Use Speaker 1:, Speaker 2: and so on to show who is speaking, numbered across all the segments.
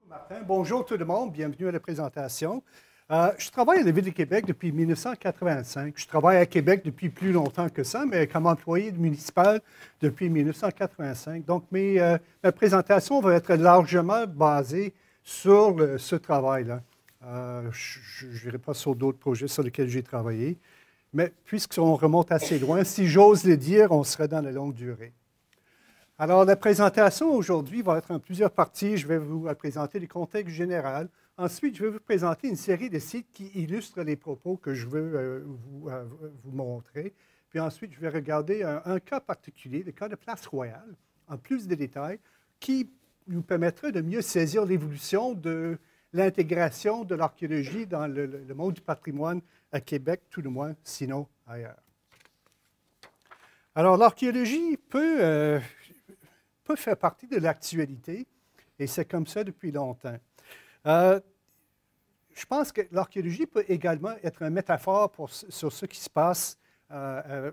Speaker 1: Martin. Bonjour tout le monde, bienvenue à la présentation. Je travaille à la Ville de Québec depuis 1985. Je travaille à Québec depuis plus longtemps que ça, mais comme employé municipal depuis 1985. Donc, ma présentation va être largement basée sur ce travail-là. Je n'irai pas sur d'autres projets sur lesquels j'ai travaillé, mais puisqu'on remonte assez loin, si j'ose le dire, on serait dans la longue durée. Alors, la présentation aujourd'hui va être en plusieurs parties. Je vais vous présenter le contexte général. Ensuite, je vais vous présenter une série de sites qui illustrent les propos que je veux vous montrer. Puis ensuite, je vais regarder un cas particulier, le cas de Place Royale, en plus de détails, qui nous permettra de mieux saisir l'évolution de l'intégration de l'archéologie dans le monde du patrimoine à Québec, tout le moins, sinon ailleurs. Alors, l'archéologie peut faire partie de l'actualité, et c'est comme ça depuis longtemps. Je pense que l'archéologie peut également être une métaphore sur ce qui se passe à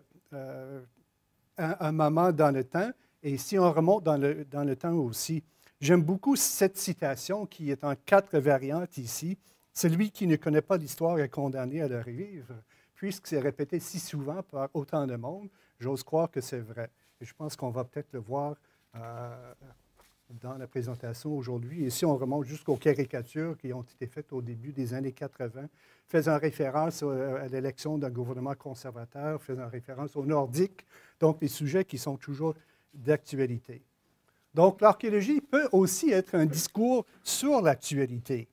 Speaker 1: un moment dans le temps, et si on remonte dans le temps aussi. J'aime beaucoup cette citation qui est en 4 variantes ici. Celui qui ne connaît pas l'histoire est condamné à le revivre, puisque c'est répété si souvent par autant de monde, j'ose croire que c'est vrai. Et je pense qu'on va peut-être le voir dans la présentation aujourd'hui. Et si on remonte jusqu'aux caricatures qui ont été faites au début des années 80, faisant référence à l'élection d'un gouvernement conservateur, faisant référence aux Nordiques, donc des sujets qui sont toujours d'actualité. Donc, l'archéologie peut aussi être un discours sur l'actualité.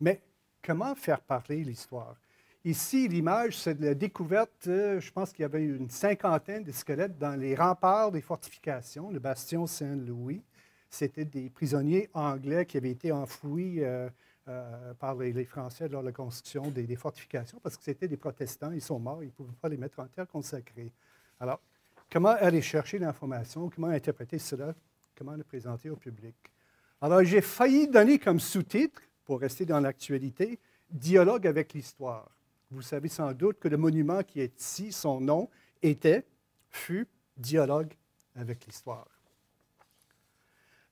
Speaker 1: Mais comment faire parler l'histoire? Ici, l'image, c'est de la découverte, je pense qu'il y avait une 50aine de squelettes dans les remparts des fortifications, le bastion Saint-Louis. C'était des prisonniers anglais qui avaient été enfouis par les Français lors de la construction des fortifications parce que c'était des protestants, ils sont morts, ils ne pouvaient pas les mettre en terre consacrée. Alors, comment aller chercher l'information, comment interpréter cela, comment le présenter au public? Alors, j'ai failli donner comme sous-titre, pour rester dans l'actualité, « Dialogue avec l'histoire ». Vous savez sans doute que le monument qui est ici, son nom fut « Dialogue avec l'histoire ».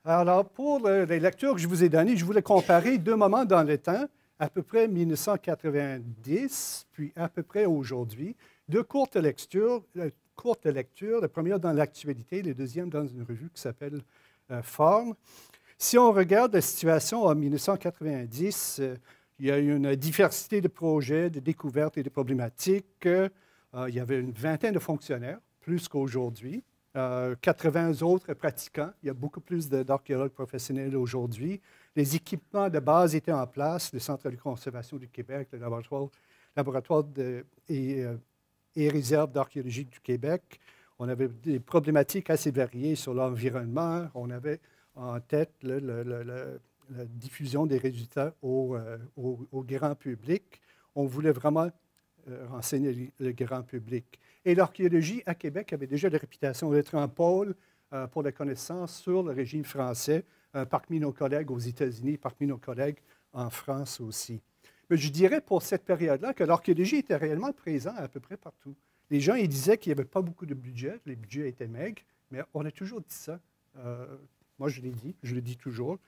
Speaker 1: Alors, pour les lectures que je vous ai données, je voulais comparer 2 moments dans le temps, à peu près 1990, puis à peu près aujourd'hui. 2 courtes lectures, la première dans l'actualité, la deuxième dans une revue qui s'appelle Forme. Si on regarde la situation en 1990, il y a eu une diversité de projets, de découvertes et de problématiques. Il y avait une vingtaine de fonctionnaires, plus qu'aujourd'hui. 80 autres pratiquants. Il y a beaucoup plus d'archéologues professionnels aujourd'hui. Les équipements de base étaient en place, le Centre de conservation du Québec, le laboratoire et réserve d'archéologie du Québec. On avait des problématiques assez variées sur l'environnement. On avait en tête la diffusion des résultats au grand public. On voulait vraiment renseigner le grand public. Et l'archéologie à Québec avait déjà la réputation d'être un pôle pour la connaissance sur le régime français, parmi nos collègues aux États-Unis, parmi nos collègues en France aussi. Mais je dirais pour cette période-là que l'archéologie était réellement présente à peu près partout. Les gens ils disaient qu'il n'y avait pas beaucoup de budget, les budgets étaient maigres, mais on a toujours dit ça. Moi, je l'ai dit, je le dis toujours.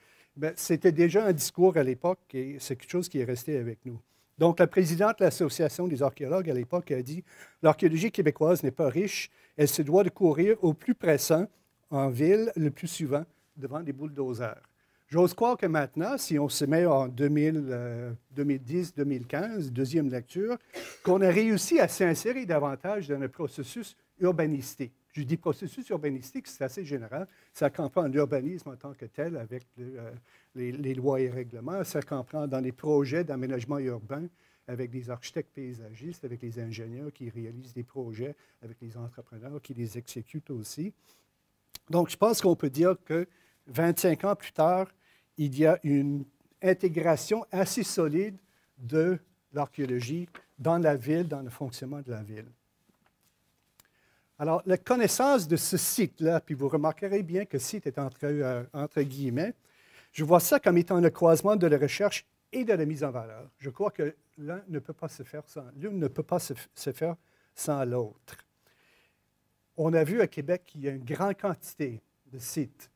Speaker 1: C'était déjà un discours à l'époque et c'est quelque chose qui est resté avec nous. Donc, la présidente de l'Association des archéologues à l'époque a dit « L'archéologie québécoise n'est pas riche, elle se doit de courir au plus pressant en ville le plus souvent devant des bulldozers. » J'ose croire que maintenant, si on se met en 2010-2015, deuxième lecture, qu'on a réussi à s'insérer davantage dans le processus urbanistique. Je dis processus urbanistique, c'est assez général. Ça comprend l'urbanisme en tant que tel avec les lois et règlements. Ça comprend dans les projets d'aménagement urbain avec des architectes paysagistes, avec les ingénieurs qui réalisent des projets, avec les entrepreneurs qui les exécutent aussi. Donc, je pense qu'on peut dire que 25 ans plus tard, il y a une intégration assez solide de l'archéologie dans la ville, dans le fonctionnement de la ville. Alors, la connaissance de ce site-là, puis vous remarquerez bien que site est entre guillemets, je vois ça comme étant le croisement de la recherche et de la mise en valeur. Je crois que l'une ne peut pas se faire sans l'autre. On a vu à Québec qu'il y a une grande quantité de sites,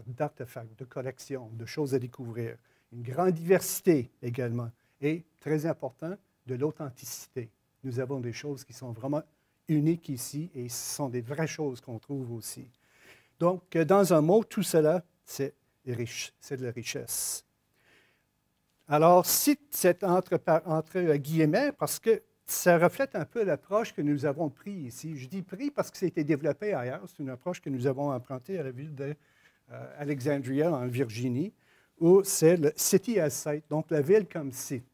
Speaker 1: d'artefacts, de collections, de choses à découvrir. une grande diversité également, et très important, de l'authenticité. Nous avons des choses qui sont vraiment uniques ici, et ce sont des vraies choses qu'on trouve aussi. Donc, dans un mot, tout cela, c'est riche, c'est de la richesse. Alors, cite cet entre guillemets parce que ça reflète un peu l'approche que nous avons prise ici. Je dis pris parce que c'était développé ailleurs. C'est une approche que nous avons empruntée à la ville d'Alexandria, en Virginie, où c'est le city as site, donc la ville comme site.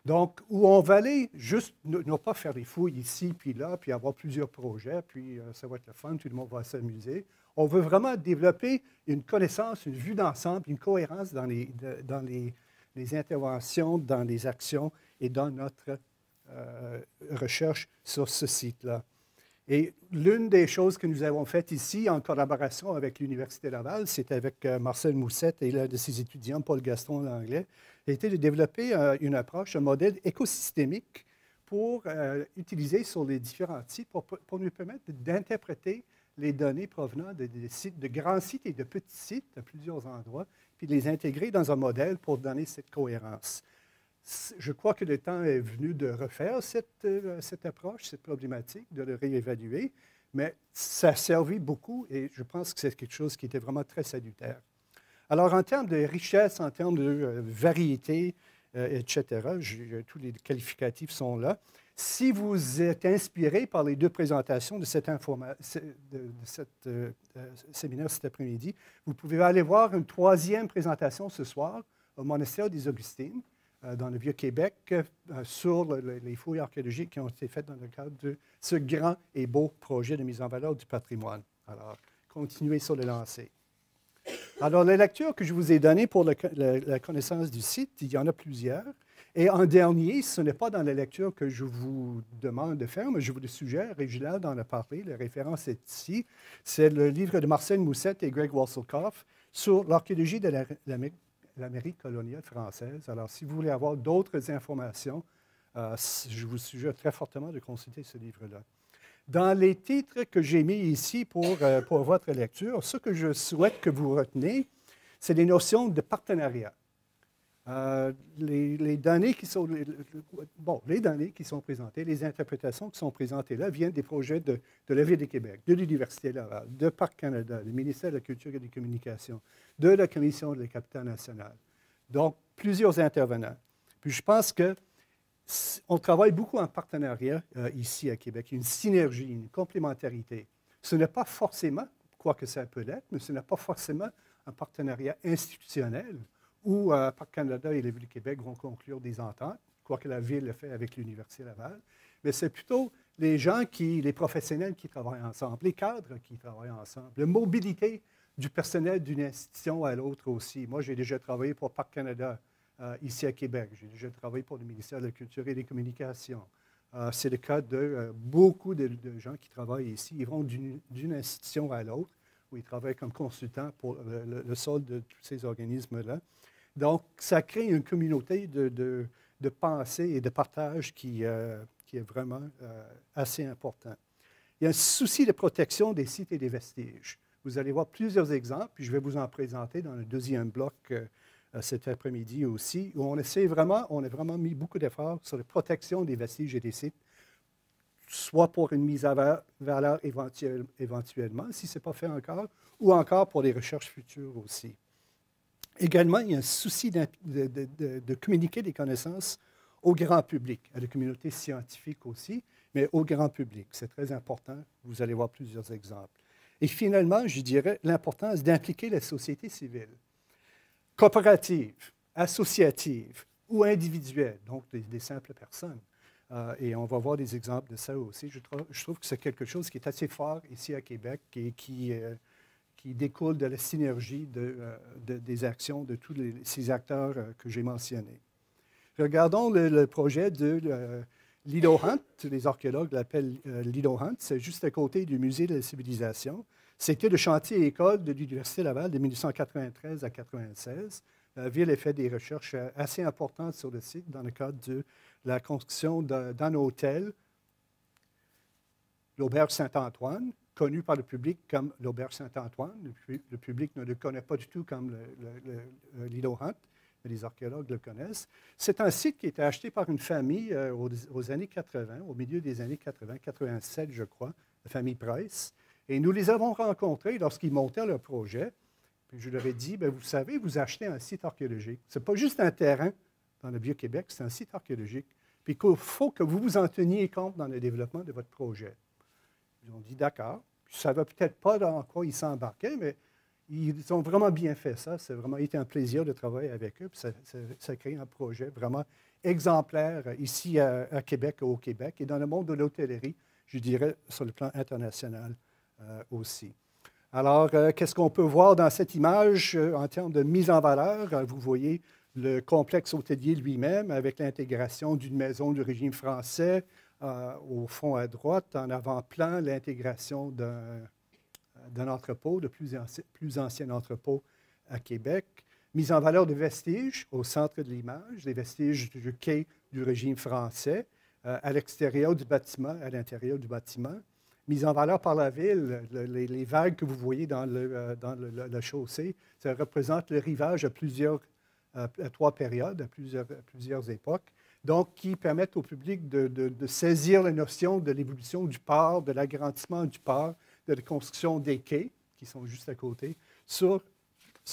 Speaker 1: Donc, où on va aller juste, non pas faire des fouilles ici, puis là, puis avoir plusieurs projets, puis ça va être le fun, tout le monde va s'amuser. On veut vraiment développer une connaissance, une vue d'ensemble, une cohérence dans les interventions, dans les actions et dans notre recherche sur ce site-là. Et l'une des choses que nous avons faites ici, en collaboration avec l'Université Laval, c'est avec Marcel Moussette et l'un de ses étudiants, Paul Gaston Langlais, a été de développer une approche, un modèle écosystémique pour utiliser sur les différents sites, pour nous permettre d'interpréter les données provenant de grands sites et de petits sites à plusieurs endroits, puis de les intégrer dans un modèle pour donner cette cohérence. Je crois que le temps est venu de refaire cette approche, cette problématique, de le réévaluer, mais ça a servi beaucoup et je pense que c'est quelque chose qui était vraiment très salutaire. Alors, en termes de richesse, en termes de variété, etc., tous les qualificatifs sont là. Si vous êtes inspiré par les deux présentations de cet séminaire cet après-midi, vous pouvez aller voir une troisième présentation ce soir au monastère des Augustines, dans le Vieux-Québec, sur les fouilles archéologiques qui ont été faites dans le cadre de ce grand et beau projet de mise en valeur du patrimoine. Alors, continuez sur le lancer. Alors, les lectures que je vous ai données pour la connaissance du site, il y en a plusieurs. Et en dernier, ce n'est pas dans la lecture que je vous demande de faire, mais je vous le suggère, Réginald en a parlé, la référence est ici. C'est le livre de Marcel Moussette et Greg Wasselkoff sur l'archéologie de l'Amérique coloniale française. Alors, si vous voulez avoir d'autres informations, je vous suggère très fortement de consulter ce livre-là. Dans les titres que j'ai mis ici pour votre lecture, ce que je souhaite que vous reteniez, c'est les notions de partenariat. Les données qui sont, les données qui sont présentées, les interprétations qui sont présentées là viennent des projets de la Ville de Québec, de l'Université Laval, de Parc Canada, du ministère de la Culture et des Communications, de la Commission de la capitale nationale. Donc, plusieurs intervenants. Puis je pense qu'on travaille beaucoup en partenariat ici à Québec, une synergie, une complémentarité. Ce n'est pas forcément, quoique ça peut l'être, mais ce n'est pas forcément un partenariat institutionnel où Parc Canada et la Ville de Québec vont conclure des ententes, quoique la Ville le fait avec l'Université Laval, mais c'est plutôt les gens, les professionnels qui travaillent ensemble, les cadres qui travaillent ensemble, la mobilité du personnel d'une institution à l'autre aussi. Moi, j'ai déjà travaillé pour Parc Canada ici à Québec. J'ai déjà travaillé pour le ministère de la Culture et des Communications. C'est le cas de beaucoup de gens qui travaillent ici. Ils vont d'une institution à l'autre, où ils travaillent comme consultants pour le solde de tous ces organismes-là. Donc, ça crée une communauté de pensée et de partage qui est vraiment assez important. Il y a un souci de protection des sites et des vestiges. Vous allez voir plusieurs exemples, puis je vais vous en présenter dans le deuxième bloc cet après-midi aussi, où on a vraiment mis beaucoup d'efforts sur la protection des vestiges et des sites, soit pour une mise à valeur éventuellement, si ce n'est pas fait encore, ou encore pour les recherches futures aussi. Également, il y a un souci de communiquer des connaissances au grand public, à la communauté scientifique aussi, mais au grand public. C'est très important. Vous allez voir plusieurs exemples. Et finalement, je dirais l'importance d'impliquer la société civile, coopérative, associative ou individuelle, donc des simples personnes. Et on va voir des exemples de ça aussi. Je trouve que c'est quelque chose qui est assez fort ici à Québec et qui découle de la synergie des actions de tous ces acteurs que j'ai mentionnés. Regardons le projet de Lido Hunt. Les archéologues l'appellent Lido Hunt. C'est juste à côté du Musée de la civilisation. C'était le chantier école de l'Université Laval de 1993 à 1996. La Ville a fait des recherches assez importantes sur le site dans le cadre de la construction d'un hôtel, l'Auberge Saint-Antoine, connu par le public comme l'Auberge Saint-Antoine. Le public ne le connaît pas du tout comme le Lido Hunt. mais les archéologues le connaissent. C'est un site qui a été acheté par une famille aux années 80, au milieu des années 80, 87, je crois, la famille Price. Et nous les avons rencontrés lorsqu'ils montaient leur projet. Puis je leur ai dit, bien, vous savez, vous achetez un site archéologique. Ce n'est pas juste un terrain dans le Vieux-Québec, c'est un site archéologique. Puis il faut que vous vous en teniez compte dans le développement de votre projet. Ils ont dit d'accord. Je ne savais peut-être pas dans quoi ils s'embarquaient, mais ils ont vraiment bien fait ça. C'est vraiment été un plaisir de travailler avec eux. Puis ça a créé un projet vraiment exemplaire ici à Québec, au Québec, et dans le monde de l'hôtellerie, je dirais, sur le plan international aussi. Alors, qu'est-ce qu'on peut voir dans cette image en termes de mise en valeur? Vous voyez le complexe hôtelier lui-même avec l'intégration d'une maison du régime français au fond à droite, en avant-plan, l'intégration d'un entrepôt, de plus ancien entrepôt à Québec. Mise en valeur de vestiges au centre de l'image, les vestiges du quai du régime français, à l'extérieur du bâtiment, à l'intérieur du bâtiment. Mise en valeur par la ville, les vagues que vous voyez dans le chaussée, ça représente le rivage à 3 périodes, à plusieurs époques, donc qui permettent au public de saisir la notion de l'évolution du port, de l'agrandissement du port, de la construction des quais, qui sont juste à côté, sur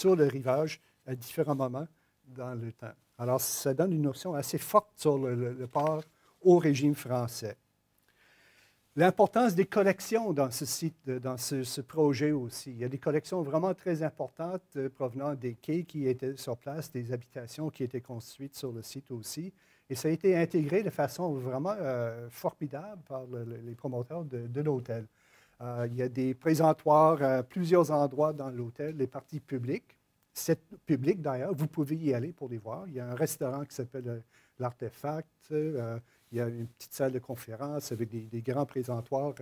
Speaker 1: le rivage à différents moments dans le temps. Alors, ça donne une notion assez forte sur le port au régime français. L'importance des collections dans ce site, dans ce projet aussi. Il y a des collections vraiment très importantes provenant des quais qui étaient sur place, des habitations qui étaient construites sur le site aussi. Et ça a été intégré de façon vraiment formidable par les promoteurs de l'hôtel. Il y a des présentoirs à plusieurs endroits dans l'hôtel, les parties publiques. C'est public d'ailleurs, vous pouvez y aller pour les voir. Il y a un restaurant qui s'appelle l'Artefact. Il y a une petite salle de conférence avec des grands présentoirs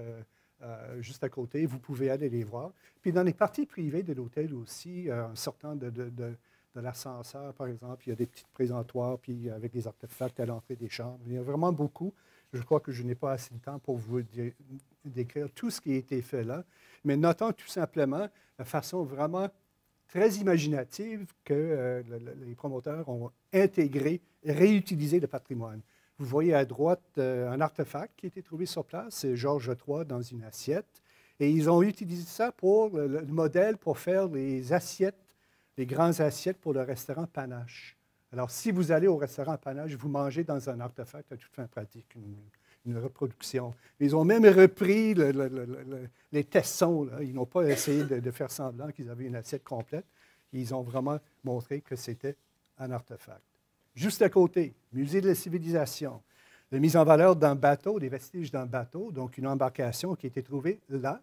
Speaker 1: juste à côté. Vous pouvez aller les voir. Puis dans les parties privées de l'hôtel aussi, en sortant de l'ascenseur, par exemple, il y a des petits présentoirs puis avec des artefacts à l'entrée des chambres. Il y a vraiment beaucoup. Je crois que je n'ai pas assez de temps pour vous décrire tout ce qui a été fait là. Mais notons tout simplement la façon vraiment très imaginative que les promoteurs ont intégré, réutilisé le patrimoine. Vous voyez à droite un artefact qui a été trouvé sur place, c'est Georges III dans une assiette. Et ils ont utilisé ça pour le modèle pour faire les assiettes, les grandes assiettes pour le restaurant Panache. Alors, si vous allez au restaurant Panache, vous mangez dans un artefact à toute fin pratique, une reproduction. Ils ont même repris les tessons. Là. Ils n'ont pas essayé de faire semblant qu'ils avaient une assiette complète. Ils ont vraiment montré que c'était un artefact. Juste à côté, Musée de la civilisation. La mise en valeur d'un bateau, des vestiges d'un bateau, donc une embarcation qui a été trouvée là,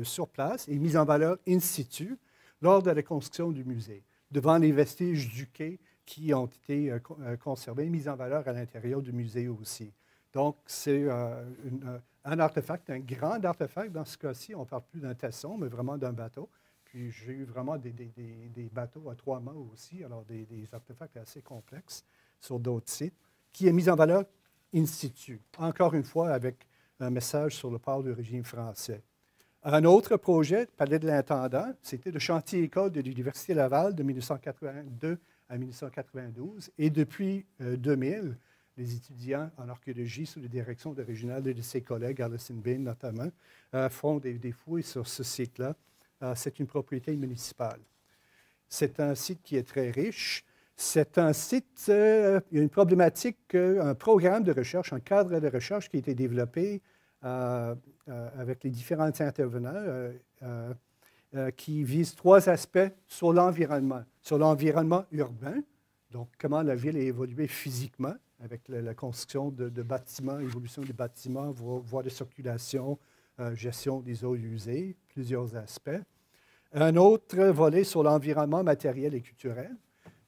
Speaker 1: sur place, et mise en valeur in situ lors de la construction du musée, devant les vestiges du quai qui ont été conservés, mis en valeur à l'intérieur du musée aussi. Donc, c'est un artefact, un grand artefact. Dans ce cas-ci, on ne parle plus d'un tesson, mais vraiment d'un bateau. Puis j'ai eu vraiment des bateaux à 3 mâts aussi, alors des artefacts assez complexes sur d'autres sites, qui est mis en valeur in situ, encore une fois avec un message sur le port du régime français. Un autre projet, Palais de l'Intendant, c'était le chantier-école de l'Université Laval de 1982 à 1992. Et depuis 2000, les étudiants en archéologie, sous la direction de Réginald et de ses collègues, Alison Bain notamment, font des fouilles sur ce site-là. C'est une propriété municipale. C'est un site qui est très riche. C'est un site, il y a une problématique, un programme de recherche, un cadre de recherche qui a été développé avec les différents intervenants qui vise 3 aspects sur l'environnement. Sur l'environnement urbain, donc comment la ville a évolué physiquement avec la construction de bâtiments, évolution des bâtiments, voies de circulation, gestion des eaux usées, plusieurs aspects. Un autre volet sur l'environnement matériel et culturel.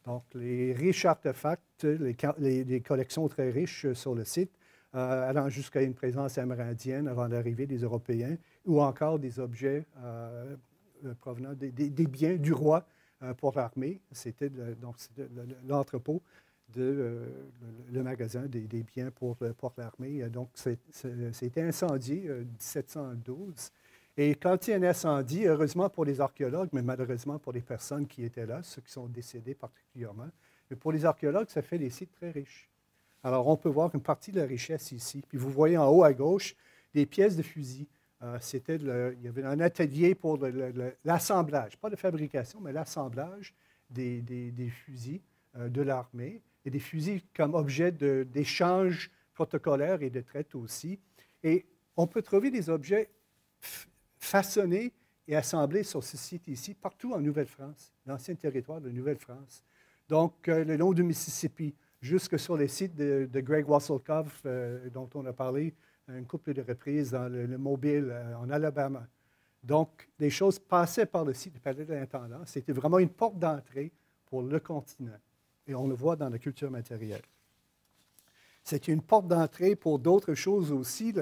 Speaker 1: Donc, les riches artefacts, les collections très riches sur le site, allant jusqu'à une présence amérindienne avant l'arrivée des Européens, ou encore des objets provenant des biens du roi pour l'armée. C'était l'entrepôt, le magasin des biens pour l'armée. Donc, c'était incendié en 1712. Et quand il y a un incendie, heureusement pour les archéologues, mais malheureusement pour les personnes qui étaient là, ceux qui sont décédés particulièrement, Mais pour les archéologues, ça fait des sites très riches. Alors, on peut voir une partie de la richesse ici. Puis vous voyez en haut à gauche des pièces de fusil. Il y avait un atelier pour l'assemblage, pas de fabrication, mais l'assemblage des fusils de l'armée et des fusils comme objet d'échange protocolaire et de traite aussi. Et on peut trouver des objets façonnés et assemblés sur ce site ici, partout en Nouvelle-France, l'ancien territoire de Nouvelle-France. Donc, le long du Mississippi, jusque sur les sites de Greg Wasselkoff, dont on a parlé une couple de reprises dans le Mobile, en Alabama. Donc, des choses passaient par le site du Palais de l'Intendant. C'était vraiment une porte d'entrée pour le continent. Et on le voit dans la culture matérielle. C'est une porte d'entrée pour d'autres choses aussi,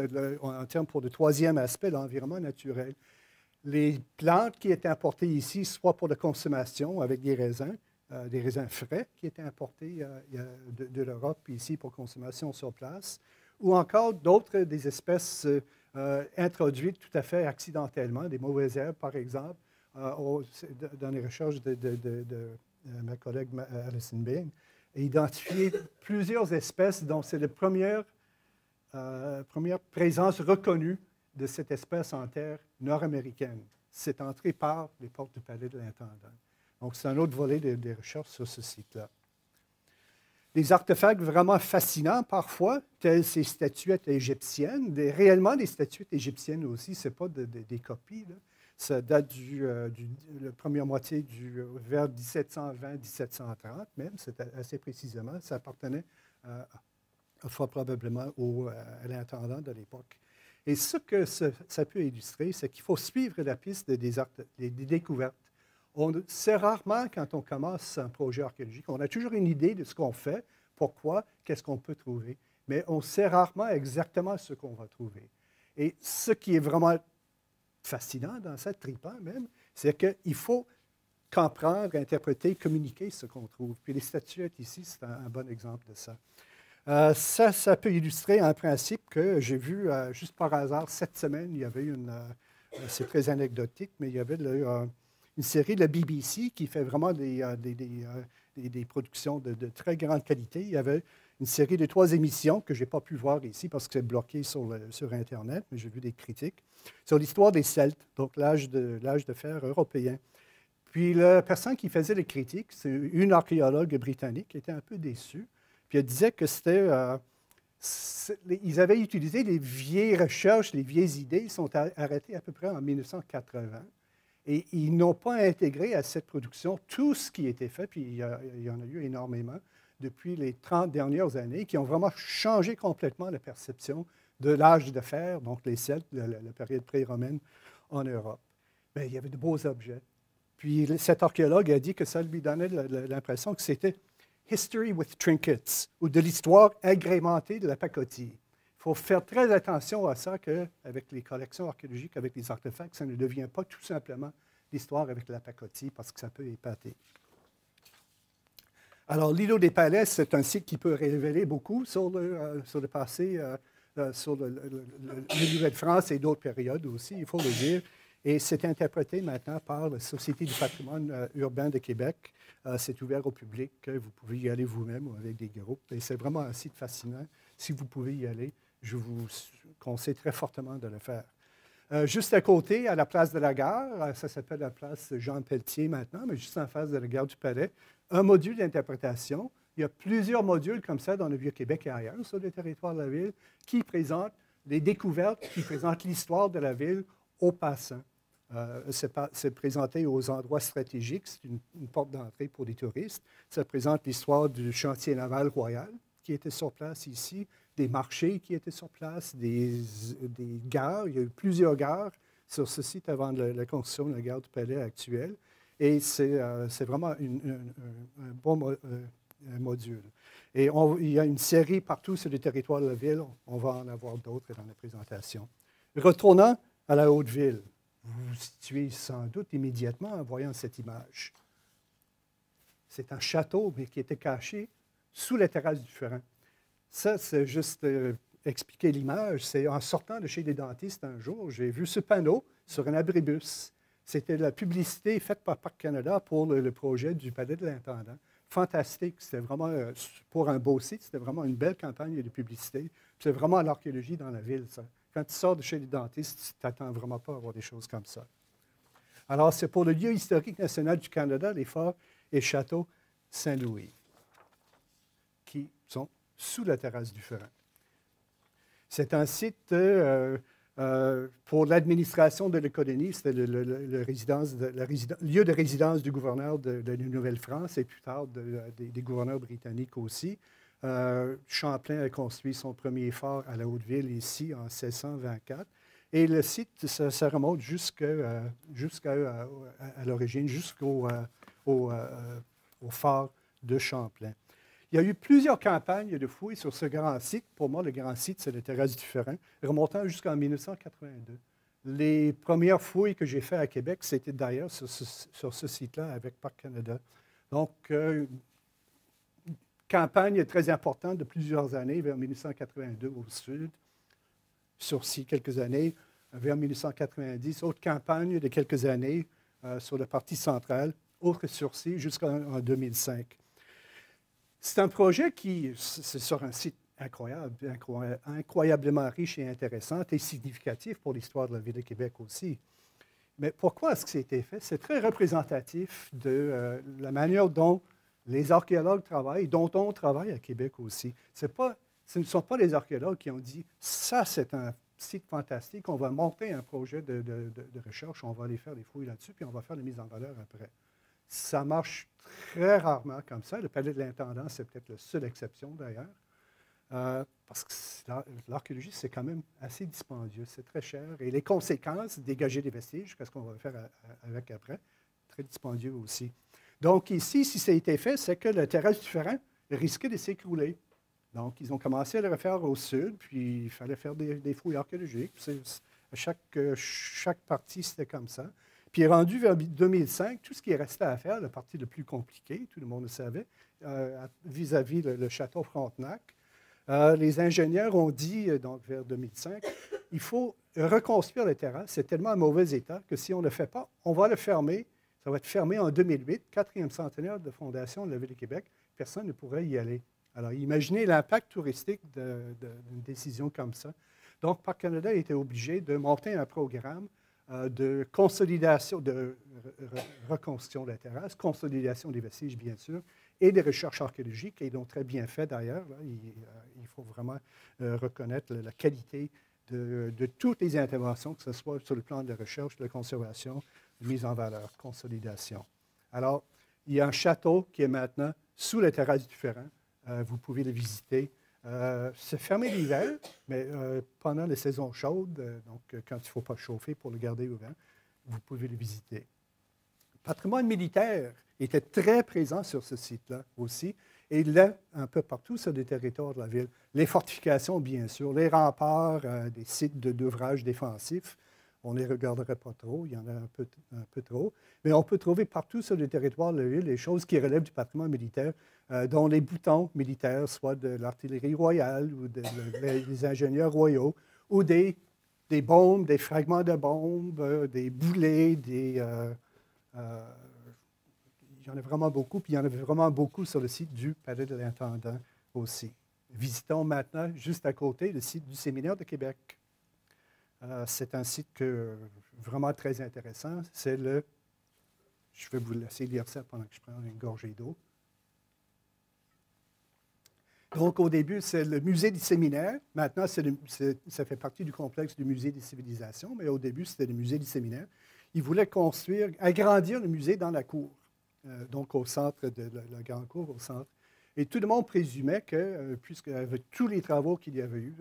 Speaker 1: en termes pour le troisième aspect, l'environnement naturel. Les plantes qui étaient importées ici, soit pour la consommation avec des raisins frais qui étaient importés de l'Europe ici pour consommation sur place, ou encore d'autres des espèces introduites tout à fait accidentellement, des mauvaises herbes par exemple, dans les recherches de ma collègue Alison Bing, a identifié plusieurs espèces dont c'est la première présence reconnue de cette espèce en terre nord-américaine. C'est entré par les portes du Palais de l'Intendant. Donc, c'est un autre volet des recherches sur ce site-là. Des artefacts vraiment fascinants parfois, telles ces statuettes égyptiennes, réellement des statuettes égyptiennes aussi, ce n'est pas des copies, là. Ça date la première moitié vers 1720-1730 même, c'est assez précisément. Ça appartenait fort probablement à l'intendant de l'époque. Et ce que ça peut illustrer, c'est qu'il faut suivre la piste des découvertes. On sait rarement, quand on commence un projet archéologique, on a toujours une idée de ce qu'on fait, pourquoi, qu'est-ce qu'on peut trouver, mais on sait rarement exactement ce qu'on va trouver. Et ce qui est vraiment fascinant dans ça, trippant même, c'est qu'il faut comprendre, interpréter, communiquer ce qu'on trouve. Puis les statuettes ici, c'est un bon exemple de ça. Ça peut illustrer un principe que j'ai vu juste par hasard cette semaine. Il y avait c'est très anecdotique, mais il y avait une série de la BBC qui fait vraiment des productions de très grande qualité. Il y avait une série de 3 émissions que je n'ai pas pu voir ici parce que c'est bloqué sur Internet, mais j'ai vu des critiques, sur l'histoire des Celtes, donc l'âge de fer européen. Puis la personne qui faisait les critiques, c'est une archéologue britannique qui était un peu déçue. Puis elle disait que ils avaient utilisé les vieilles recherches, les vieilles idées, ils sont arrêtés à peu près en 1980. Et ils n'ont pas intégré à cette production tout ce qui était fait, puis il y en a eu énormément depuis les 30 dernières années, qui ont vraiment changé complètement la perception de l'âge de fer, donc les Celtes, la période pré-romaine en Europe. Bien, il y avait de beaux objets. Puis cet archéologue a dit que ça lui donnait l'impression que c'était History with Trinkets, ou de l'histoire agrémentée de la pacotille. Il faut faire très attention à ça qu'avec les collections archéologiques, avec les artefacts, ça ne devient pas tout simplement l'histoire avec la pacotille, parce que ça peut épater. Alors, l'îlot des Palais, c'est un site qui peut révéler beaucoup sur le passé, sur le Nouvelle-France et d'autres périodes aussi, il faut le dire. Et c'est interprété maintenant par la Société du patrimoine urbain de Québec. C'est ouvert au public. Vous pouvez y aller vous-même ou avec des groupes. Et c'est vraiment un site fascinant. Si vous pouvez y aller, je vous conseille très fortement de le faire. Juste à côté, à la place de la gare, ça s'appelle la place Jean Pelletier maintenant, mais juste en face de la gare du Palais, un module d'interprétation. Il y a plusieurs modules comme ça dans le Vieux-Québec et ailleurs sur le territoire de la ville qui présentent les découvertes, qui présentent l'histoire de la ville aux passants. C'est présenté aux endroits stratégiques, c'est une porte d'entrée pour les touristes. Ça présente l'histoire du chantier naval royal qui était sur place ici, des marchés qui étaient sur place, des gares. Il y a eu plusieurs gares sur ce site avant la construction de la gare du Palais actuelle. Et c'est vraiment un bon module. Et il y a une série partout sur le territoire de la ville. On va en avoir d'autres dans la présentation. Retournant à la Haute-Ville, vous vous situez sans doute immédiatement en voyant cette image. C'est un château, mais qui était caché sous la terrasse du Ferrand. Ça, c'est juste expliquer l'image. C'est en sortant de chez les dentistes un jour, j'ai vu ce panneau sur un abribus. C'était la publicité faite par Parc Canada pour le projet du Palais de l'Intendant. fantastique. C'était vraiment, pour un beau site, c'était vraiment une belle campagne de publicité. C'est vraiment l'archéologie dans la ville, ça. Quand tu sors de chez les dentistes, tu ne t'attends vraiment pas à avoir des choses comme ça. Alors, c'est pour le lieu historique national du Canada, les forts et châteaux Saint-Louis, qui sont sous la terrasse du Ferrand. C'est un site pour l'administration de la colonie. C'était le lieu de résidence du gouverneur de la Nouvelle-France et plus tard des gouverneurs britanniques aussi. Champlain a construit son premier fort à la Haute-Ville ici en 1624. Et le site, ça remonte jusqu'à l'origine, jusqu'au fort de Champlain. Il y a eu plusieurs campagnes de fouilles sur ce grand site. Pour moi, le grand site, c'est la terrasse du Ferrand, remontant jusqu'en 1982. Les premières fouilles que j'ai faites à Québec, c'était d'ailleurs sur ce site-là avec Parc Canada. Donc, une campagne très importante de plusieurs années, vers 1982 au sud, sursis quelques années, vers 1990, autre campagne de quelques années sur la partie centrale, autre sursis jusqu'en 2005. C'est un projet c'est sur un site incroyablement riche et intéressant et significatif pour l'histoire de la ville de Québec aussi. Mais pourquoi est-ce que c'était fait? C'est très représentatif de la manière dont les archéologues travaillent, dont on travaille à Québec aussi. Ce ne sont pas les archéologues qui ont dit « ça, c'est un site fantastique, on va monter un projet de recherche, on va aller faire des fouilles là-dessus, puis on va faire la mise en valeur après ». Ça marche très rarement comme ça. Le palais de l'intendant, c'est peut-être la seule exception d'ailleurs, parce que l'archéologie, c'est quand même assez dispendieux, c'est très cher. Et les conséquences, dégager des vestiges, qu'est-ce qu'on va faire avec après, très dispendieux aussi. Donc ici, si ça a été fait, c'est que la terrasse du Ferrand risquait de s'écrouler. Donc, ils ont commencé à le refaire au sud, puis il fallait faire des fouilles archéologiques. Chaque partie, c'était comme ça. Puis, rendu vers 2005, tout ce qui restait à faire, la partie la plus compliquée, tout le monde le savait, vis-à-vis le château Frontenac, les ingénieurs ont dit, donc vers 2005, il faut reconstruire les terrasses. C'est tellement en mauvais état que si on ne le fait pas, on va le fermer. Ça va être fermé en 2008, 4e centenaire de fondation de la Ville de Québec. Personne ne pourrait y aller. Alors, imaginez l'impact touristique d'une décision comme ça. Donc, Parc Canada était obligé de monter un programme de consolidation, de reconstruction de la terrasse, consolidation des vestiges, bien sûr, et des recherches archéologiques, et ils l'ont très bien fait d'ailleurs. Il faut vraiment reconnaître la qualité de toutes les interventions, que ce soit sur le plan de la recherche, de la conservation, de mise en valeur, consolidation. Alors, il y a un château qui est maintenant sous la terrasse du Ferrand. Vous pouvez le visiter. C'est fermé l'hiver, mais pendant les saisons chaudes, donc quand il ne faut pas chauffer pour le garder ouvert, vous pouvez le visiter. Le patrimoine militaire était très présent sur ce site-là aussi, et là, un peu partout sur le territoire de la ville. Les fortifications, bien sûr, les remparts, des sites d'ouvrages défensifs. On ne les regarderait pas trop, il y en a un peu trop. Mais on peut trouver partout sur le territoire de la ville des choses qui relèvent du patrimoine militaire, dont les boutons militaires, soit de l'artillerie royale ou des ingénieurs royaux, ou des bombes, des fragments de bombes, des boulets, il y en a vraiment beaucoup, puis il y en avait vraiment beaucoup sur le site du Palais de l'Intendant aussi. Visitons maintenant, juste à côté, le site du Séminaire de Québec. C'est un site vraiment très intéressant. Je vais vous laisser lire ça pendant que je prends une gorgée d'eau. Donc, au début, c'est le musée du séminaire. Maintenant, ça fait partie du complexe du musée des civilisations, mais au début, c'était le musée du séminaire. Ils voulaient agrandir le musée dans la cour, donc au centre de la grande cour, au centre. Et tout le monde présumait que, puisqu'avec tous les travaux qu'il y avait eu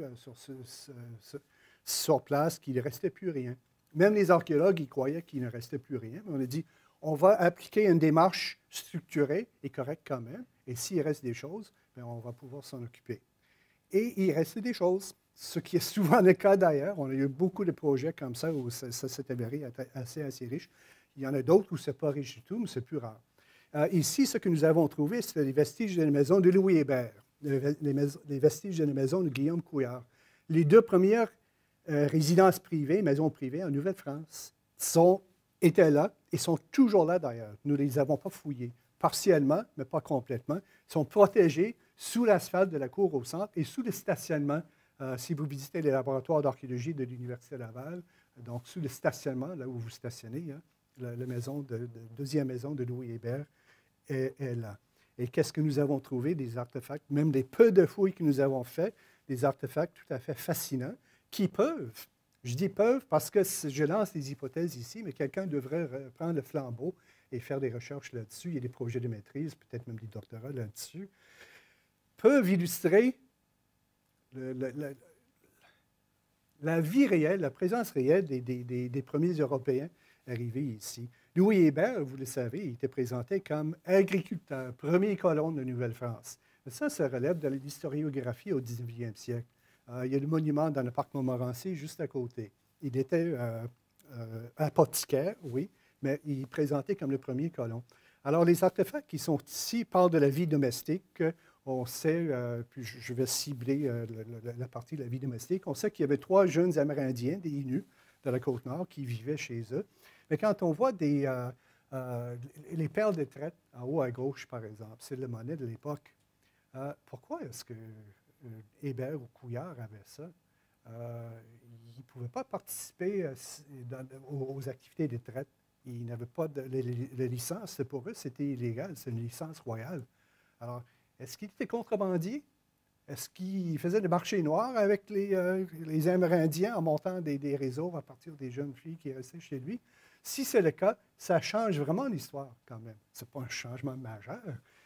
Speaker 1: sur place, qu'il ne restait plus rien. Même les archéologues, ils croyaient qu'il ne restait plus rien. Mais on a dit, on va appliquer une démarche structurée et correcte quand même. Et s'il reste des choses, bien, on va pouvoir s'en occuper. Et il reste des choses, ce qui est souvent le cas d'ailleurs. On a eu beaucoup de projets comme ça où ça s'est avéré assez riche. Il y en a d'autres où ce n'est pas riche du tout, mais c'est plus rare. Ici, ce que nous avons trouvé, c'est les vestiges de la maison de Louis Hébert, les vestiges de la maison de Guillaume Couillard. Les deux premières résidences privées, maisons privées en Nouvelle-France, étaient là et sont toujours là d'ailleurs. Nous ne les avons pas fouillées. partiellement, mais pas complètement, sont protégés sous l'asphalte de la cour au centre et sous le stationnement. Si vous visitez les laboratoires d'archéologie de l'Université Laval, donc sous le stationnement, là où vous stationnez, hein, la maison deuxième maison de Louis Hébert est là. Et qu'est-ce que nous avons trouvé? Des artefacts, même des peu de fouilles que nous avons fait, des artefacts tout à fait fascinants qui peuvent, je dis peuvent parce que je lance des hypothèses ici, mais quelqu'un devrait prendre le flambeau et faire des recherches là-dessus. Il y a des projets de maîtrise, peut-être même des doctorats là-dessus, peuvent illustrer la vie réelle, la présence réelle des premiers Européens arrivés ici. Louis Hébert, vous le savez, il était présenté comme agriculteur, premier colon de Nouvelle-France. Ça relève de l'historiographie au 19e siècle. Il y a le monument dans le parc Montmorency juste à côté. Il était apothicaire, oui, mais il est présenté comme le premier colon. Alors, les artefacts qui sont ici parlent de la vie domestique. On sait, puis je vais cibler la partie de la vie domestique, on sait qu'il y avait 3 jeunes Amérindiens, des Inuits, de la Côte-Nord, qui vivaient chez eux. Mais quand on voit les perles de traite en haut à gauche, par exemple, c'est la monnaie de l'époque. Pourquoi est-ce que Hébert ou Couillard avait ça? Ils ne pouvaient pas participer aux activités de traite. Ils n'avaient pas de licence. Pour eux, c'était illégal. C'est une licence royale. Alors, est-ce qu'il était contrebandier? Est-ce qu'il faisait des marchés noirs avec les Amérindiens en montant des réseaux à partir des jeunes filles qui restaient chez lui? Si c'est le cas, ça change vraiment l'histoire quand même. Ce n'est pas un changement majeur,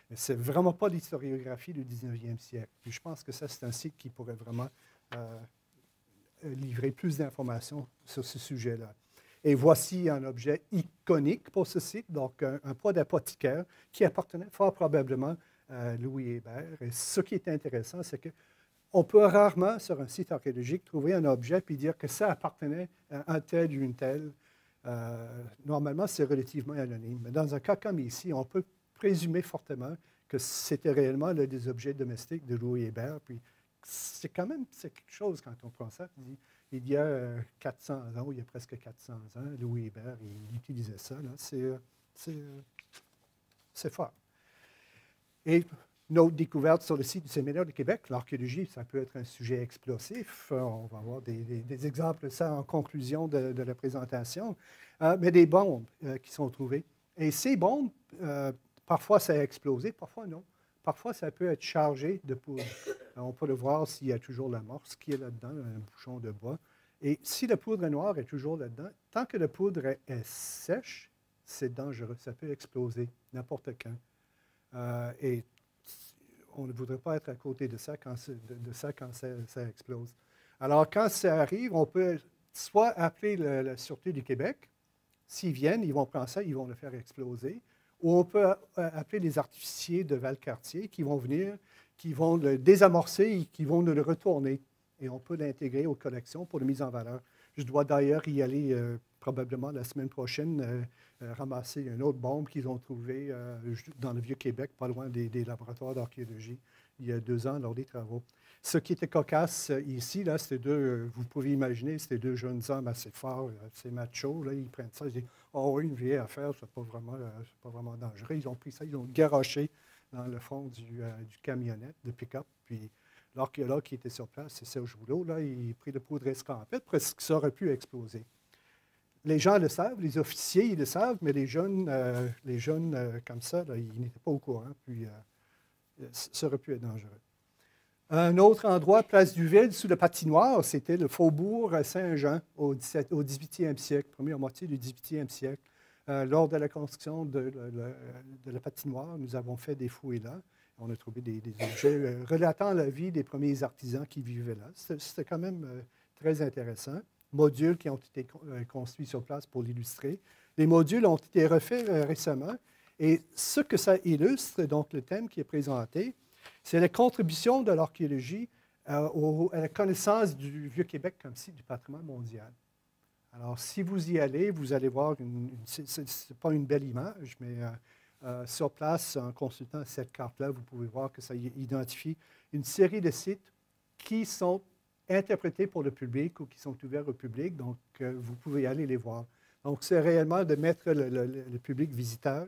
Speaker 1: mais ce n'est vraiment pas l'historiographie du 19e siècle. Puis je pense que ça, c'est un site qui pourrait vraiment livrer plus d'informations sur ce sujet-là. Et voici un objet iconique pour ce site, donc un pot d'apothicaire qui appartenait fort probablement à Louis Hébert. Et ce qui est intéressant, c'est qu'on peut rarement, sur un site archéologique, trouver un objet puis dire que ça appartenait à un tel ou une telle. Normalement, c'est relativement anonyme. Mais dans un cas comme ici, on peut présumer fortement que c'était réellement des objets domestiques de Louis Hébert. Puis c'est quand même quelque chose quand on prend ça. Il y a 400 ans, il y a presque 400 ans, Louis Hébert, il utilisait ça. C'est fort. Et une autre découverte sur le site du Séminaire de Québec, l'archéologie, ça peut être un sujet explosif. On va avoir des exemples de ça en conclusion de la présentation. Mais des bombes qui sont trouvées. Et ces bombes, parfois ça a explosé, parfois non. Parfois, ça peut être chargé de poudre. On peut le voir s'il y a toujours l'amorce qui est là-dedans, un bouchon de bois. Et si la poudre noire est toujours là-dedans, tant que la poudre est sèche, c'est dangereux. Ça peut exploser n'importe quand. Et on ne voudrait pas être à côté de ça quand ça explose. Alors, quand ça arrive, on peut soit appeler la Sûreté du Québec. S'ils viennent, ils vont prendre ça, ils vont le faire exploser. Ou on peut appeler les artificiers de Valcartier qui vont venir, qui vont le désamorcer et qui vont le retourner. Et on peut l'intégrer aux collections pour la mise en valeur. Je dois d'ailleurs y aller probablement la semaine prochaine, ramasser une autre bombe qu'ils ont trouvée dans le Vieux-Québec, pas loin des laboratoires d'archéologie, il y a 2 ans lors des travaux. Ce qui était cocasse ici, là, c'était vous pouvez imaginer, c'était 2 jeunes hommes assez forts, assez machos, là, ils prennent ça, ils disent « Oh oui, une vieille affaire, c'est pas vraiment dangereux. » Ils ont pris ça, ils l'ont garoché dans le fond du camionnette, de pick-up, puis l'archéologue qui était sur place, c'est Serge Boulot, là, il a pris de poudre escampette, presque ça aurait pu exploser. Les gens le savent, les officiers, ils le savent, mais les jeunes comme ça, là, ils n'étaient pas au courant, puis ça aurait pu être dangereux. Un autre endroit, place du Vide, sous la patinoire, c'était le faubourg Saint-Jean au 18e siècle, première moitié du 18e siècle. Lors de la construction de la patinoire, nous avons fait des fouilles là. On a trouvé des objets relatant la vie des premiers artisans qui vivaient là. C'était quand même très intéressant. Modules qui ont été construits sur place pour l'illustrer. Les modules ont été refaits récemment. Et ce que ça illustre, donc le thème qui est présenté, c'est la contribution de l'archéologie à la connaissance du Vieux-Québec comme site du patrimoine mondial. Alors, si vous y allez, vous allez voir, ce n'est pas une belle image, mais sur place, en consultant cette carte-là, vous pouvez voir que ça identifie une série de sites qui sont interprétés pour le public ou qui sont ouverts au public, donc vous pouvez aller les voir. Donc, c'est réellement de mettre le public visiteur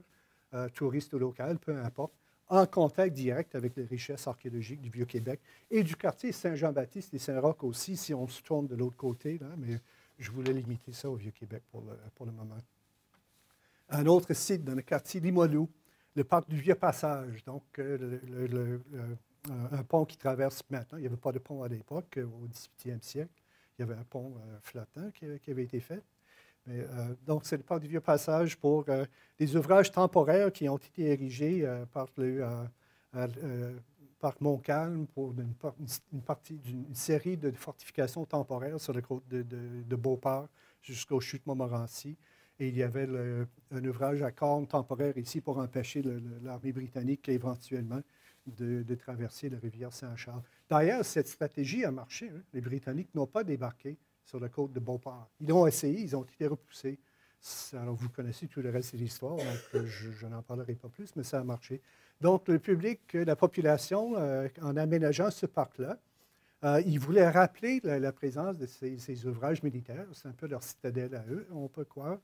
Speaker 1: touristes ou locales, peu importe, en contact direct avec les richesses archéologiques du Vieux-Québec et du quartier Saint-Jean-Baptiste et Saint-Roch aussi, si on se tourne de l'autre côté, là, mais je voulais limiter ça au Vieux-Québec pour le moment. Un autre site dans le quartier Limoilou, le parc du Vieux-Passage, donc un pont qui traverse maintenant. Il n'y avait pas de pont à l'époque, au 18e siècle. Il y avait un pont flottant qui avait été fait. Mais, donc, c'est le parc du Vieux-Passage pour des ouvrages temporaires qui ont été érigés par le parc Montcalm pour une partie d'une série de fortifications temporaires sur la côte de Beauport jusqu'aux chutes Montmorency. Et il y avait un ouvrage à cornes temporaire ici pour empêcher l'armée britannique éventuellement de traverser la rivière Saint-Charles. D'ailleurs, cette stratégie a marché. Hein. Les Britanniques n'ont pas débarqué sur la côte de Beauport. Ils l'ont essayé, ils ont été repoussés. Alors, vous connaissez tout le reste de l'histoire, donc je n'en parlerai pas plus, mais ça a marché. Donc, le public, la population, en aménageant ce parc-là, ils voulaient rappeler la présence de ces ouvrages militaires. C'est un peu leur citadelle à eux, on peut croire.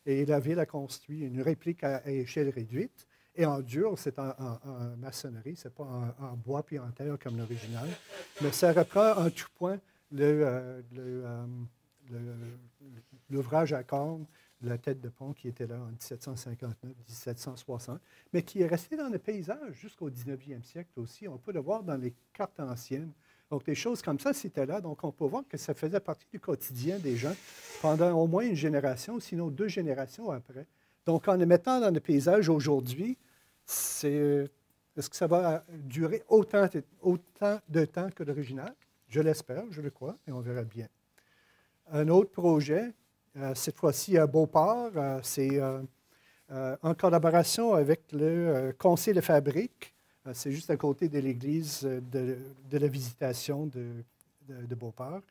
Speaker 1: Et la ville a construit une réplique à échelle réduite. Et en dur, c'est en maçonnerie, ce n'est pas en bois puis en terre comme l'original. Mais ça reprend en tout point l'ouvrage à cornes, la tête de pont qui était là en 1759-1760, mais qui est resté dans le paysage jusqu'au 19e siècle aussi. On peut le voir dans les cartes anciennes. Donc, des choses comme ça, c'était là. Donc, on peut voir que ça faisait partie du quotidien des gens pendant au moins une génération, sinon 2 générations après. Donc, en le mettant dans le paysage aujourd'hui, est-ce que ça va durer autant de temps que l'original? Je l'espère, je le crois, et on verra bien. Un autre projet, cette fois-ci à Beauport, c'est en collaboration avec le Conseil de fabrique. C'est juste à côté de l'église de la Visitation de Beauport.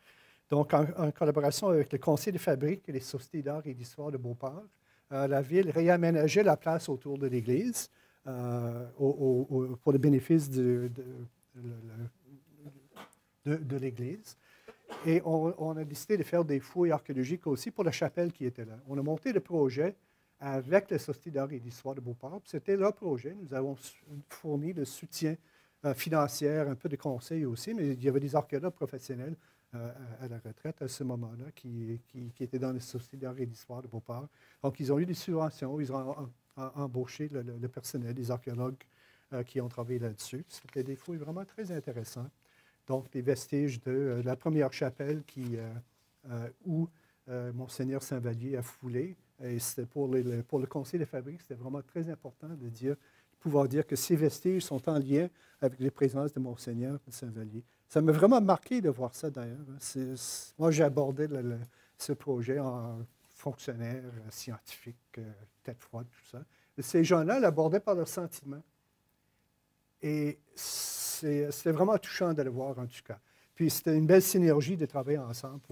Speaker 1: Donc, en collaboration avec le Conseil de fabrique et les Sociétés d'art et d'histoire de Beauport, la ville réaménageait la place autour de l'église pour le bénéfice de l'église. Et on a décidé de faire des fouilles archéologiques aussi pour la chapelle qui était là. On a monté le projet avec la Société d'art et d'histoire de Beauport. C'était leur projet. Nous avons fourni le soutien financier, un peu de conseils aussi, mais il y avait des archéologues professionnels à la retraite à ce moment-là qui étaient dans la Société d'art et d'histoire de Beauport. Donc, ils ont eu des subventions, ils ont embauché le personnel, les archéologues qui ont travaillé là-dessus. C'était des fouilles vraiment très intéressantes. Donc, des vestiges de la première chapelle où Monseigneur Saint-Vallier a foulé. Et c'était pour le Conseil de fabrique, c'était vraiment très important de pouvoir dire que ces vestiges sont en lien avec les présences de Monseigneur Saint-Vallier. Ça m'a vraiment marqué de voir ça, d'ailleurs. Moi, j'ai abordé ce projet en fonctionnaire, scientifique, tête froide, tout ça. Mais ces gens-là l'abordaient par leurs sentiments. Et c'était vraiment touchant de le voir, en tout cas. Puis, c'était une belle synergie de travailler ensemble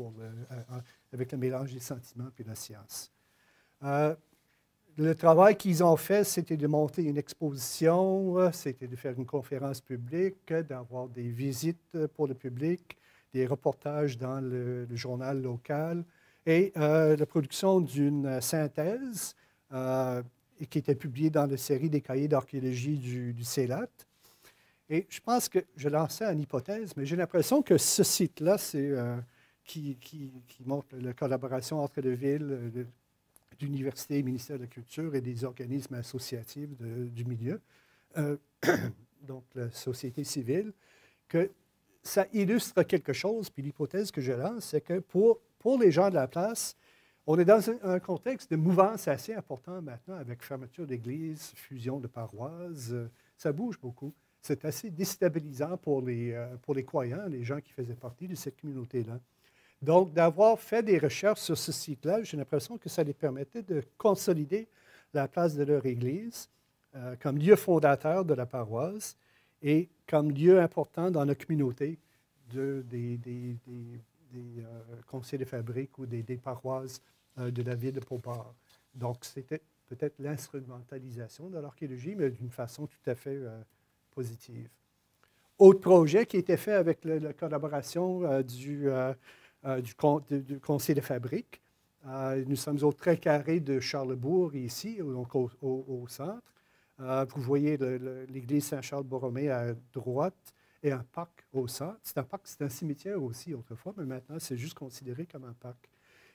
Speaker 1: avec le mélange des sentiments et de la science. Le travail qu'ils ont fait, c'était de monter une exposition, c'était de faire une conférence publique, d'avoir des visites pour le public, des reportages dans le journal local et la production d'une synthèse qui était publiée dans la série des cahiers d'archéologie du CELAT. Et je pense que je lançais une hypothèse, mais j'ai l'impression que ce site-là, c'est qui montre la collaboration entre les villes, l'université, le ministère de la Culture et des organismes associatifs du milieu, donc la société civile, que ça illustre quelque chose. Puis l'hypothèse que je lance, c'est que pour les gens de la place, on est dans un contexte de mouvance assez important maintenant, avec fermeture d'églises, fusion de paroisses. Ça bouge beaucoup. C'est assez déstabilisant pour les croyants, les gens qui faisaient partie de cette communauté-là. Donc, d'avoir fait des recherches sur ce site-là, j'ai l'impression que ça les permettait de consolider la place de leur Église comme lieu fondateur de la paroisse et comme lieu important dans la communauté des conseils de fabrique ou des paroisses de la ville de Beauport. Donc, c'était peut-être l'instrumentalisation de l'archéologie, mais d'une façon tout à fait positive. Autre projet qui a été fait avec la collaboration du Conseil de fabrique. Nous sommes au Très Carré de Charlesbourg, ici, donc au centre. Vous voyez l'église Saint-Charles-Borromée à droite et un parc au centre. C'est un parc, c'est un cimetière aussi autrefois, mais maintenant, c'est juste considéré comme un parc.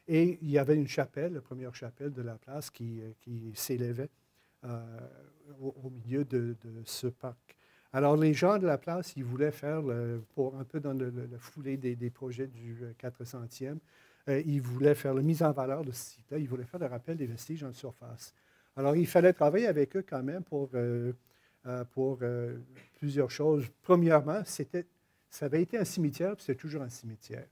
Speaker 1: Et il y avait une chapelle, la première chapelle de la place, qui s'élevait au milieu de ce parc. Alors, les gens de la place, ils voulaient faire, pour un peu dans la foulée des projets du 400e, ils voulaient faire la mise en valeur de ce site-là. Ils voulaient faire le rappel des vestiges en surface. Alors, il fallait travailler avec eux quand même pour plusieurs choses. Premièrement, ça avait été un cimetière, puis c'est toujours un cimetière.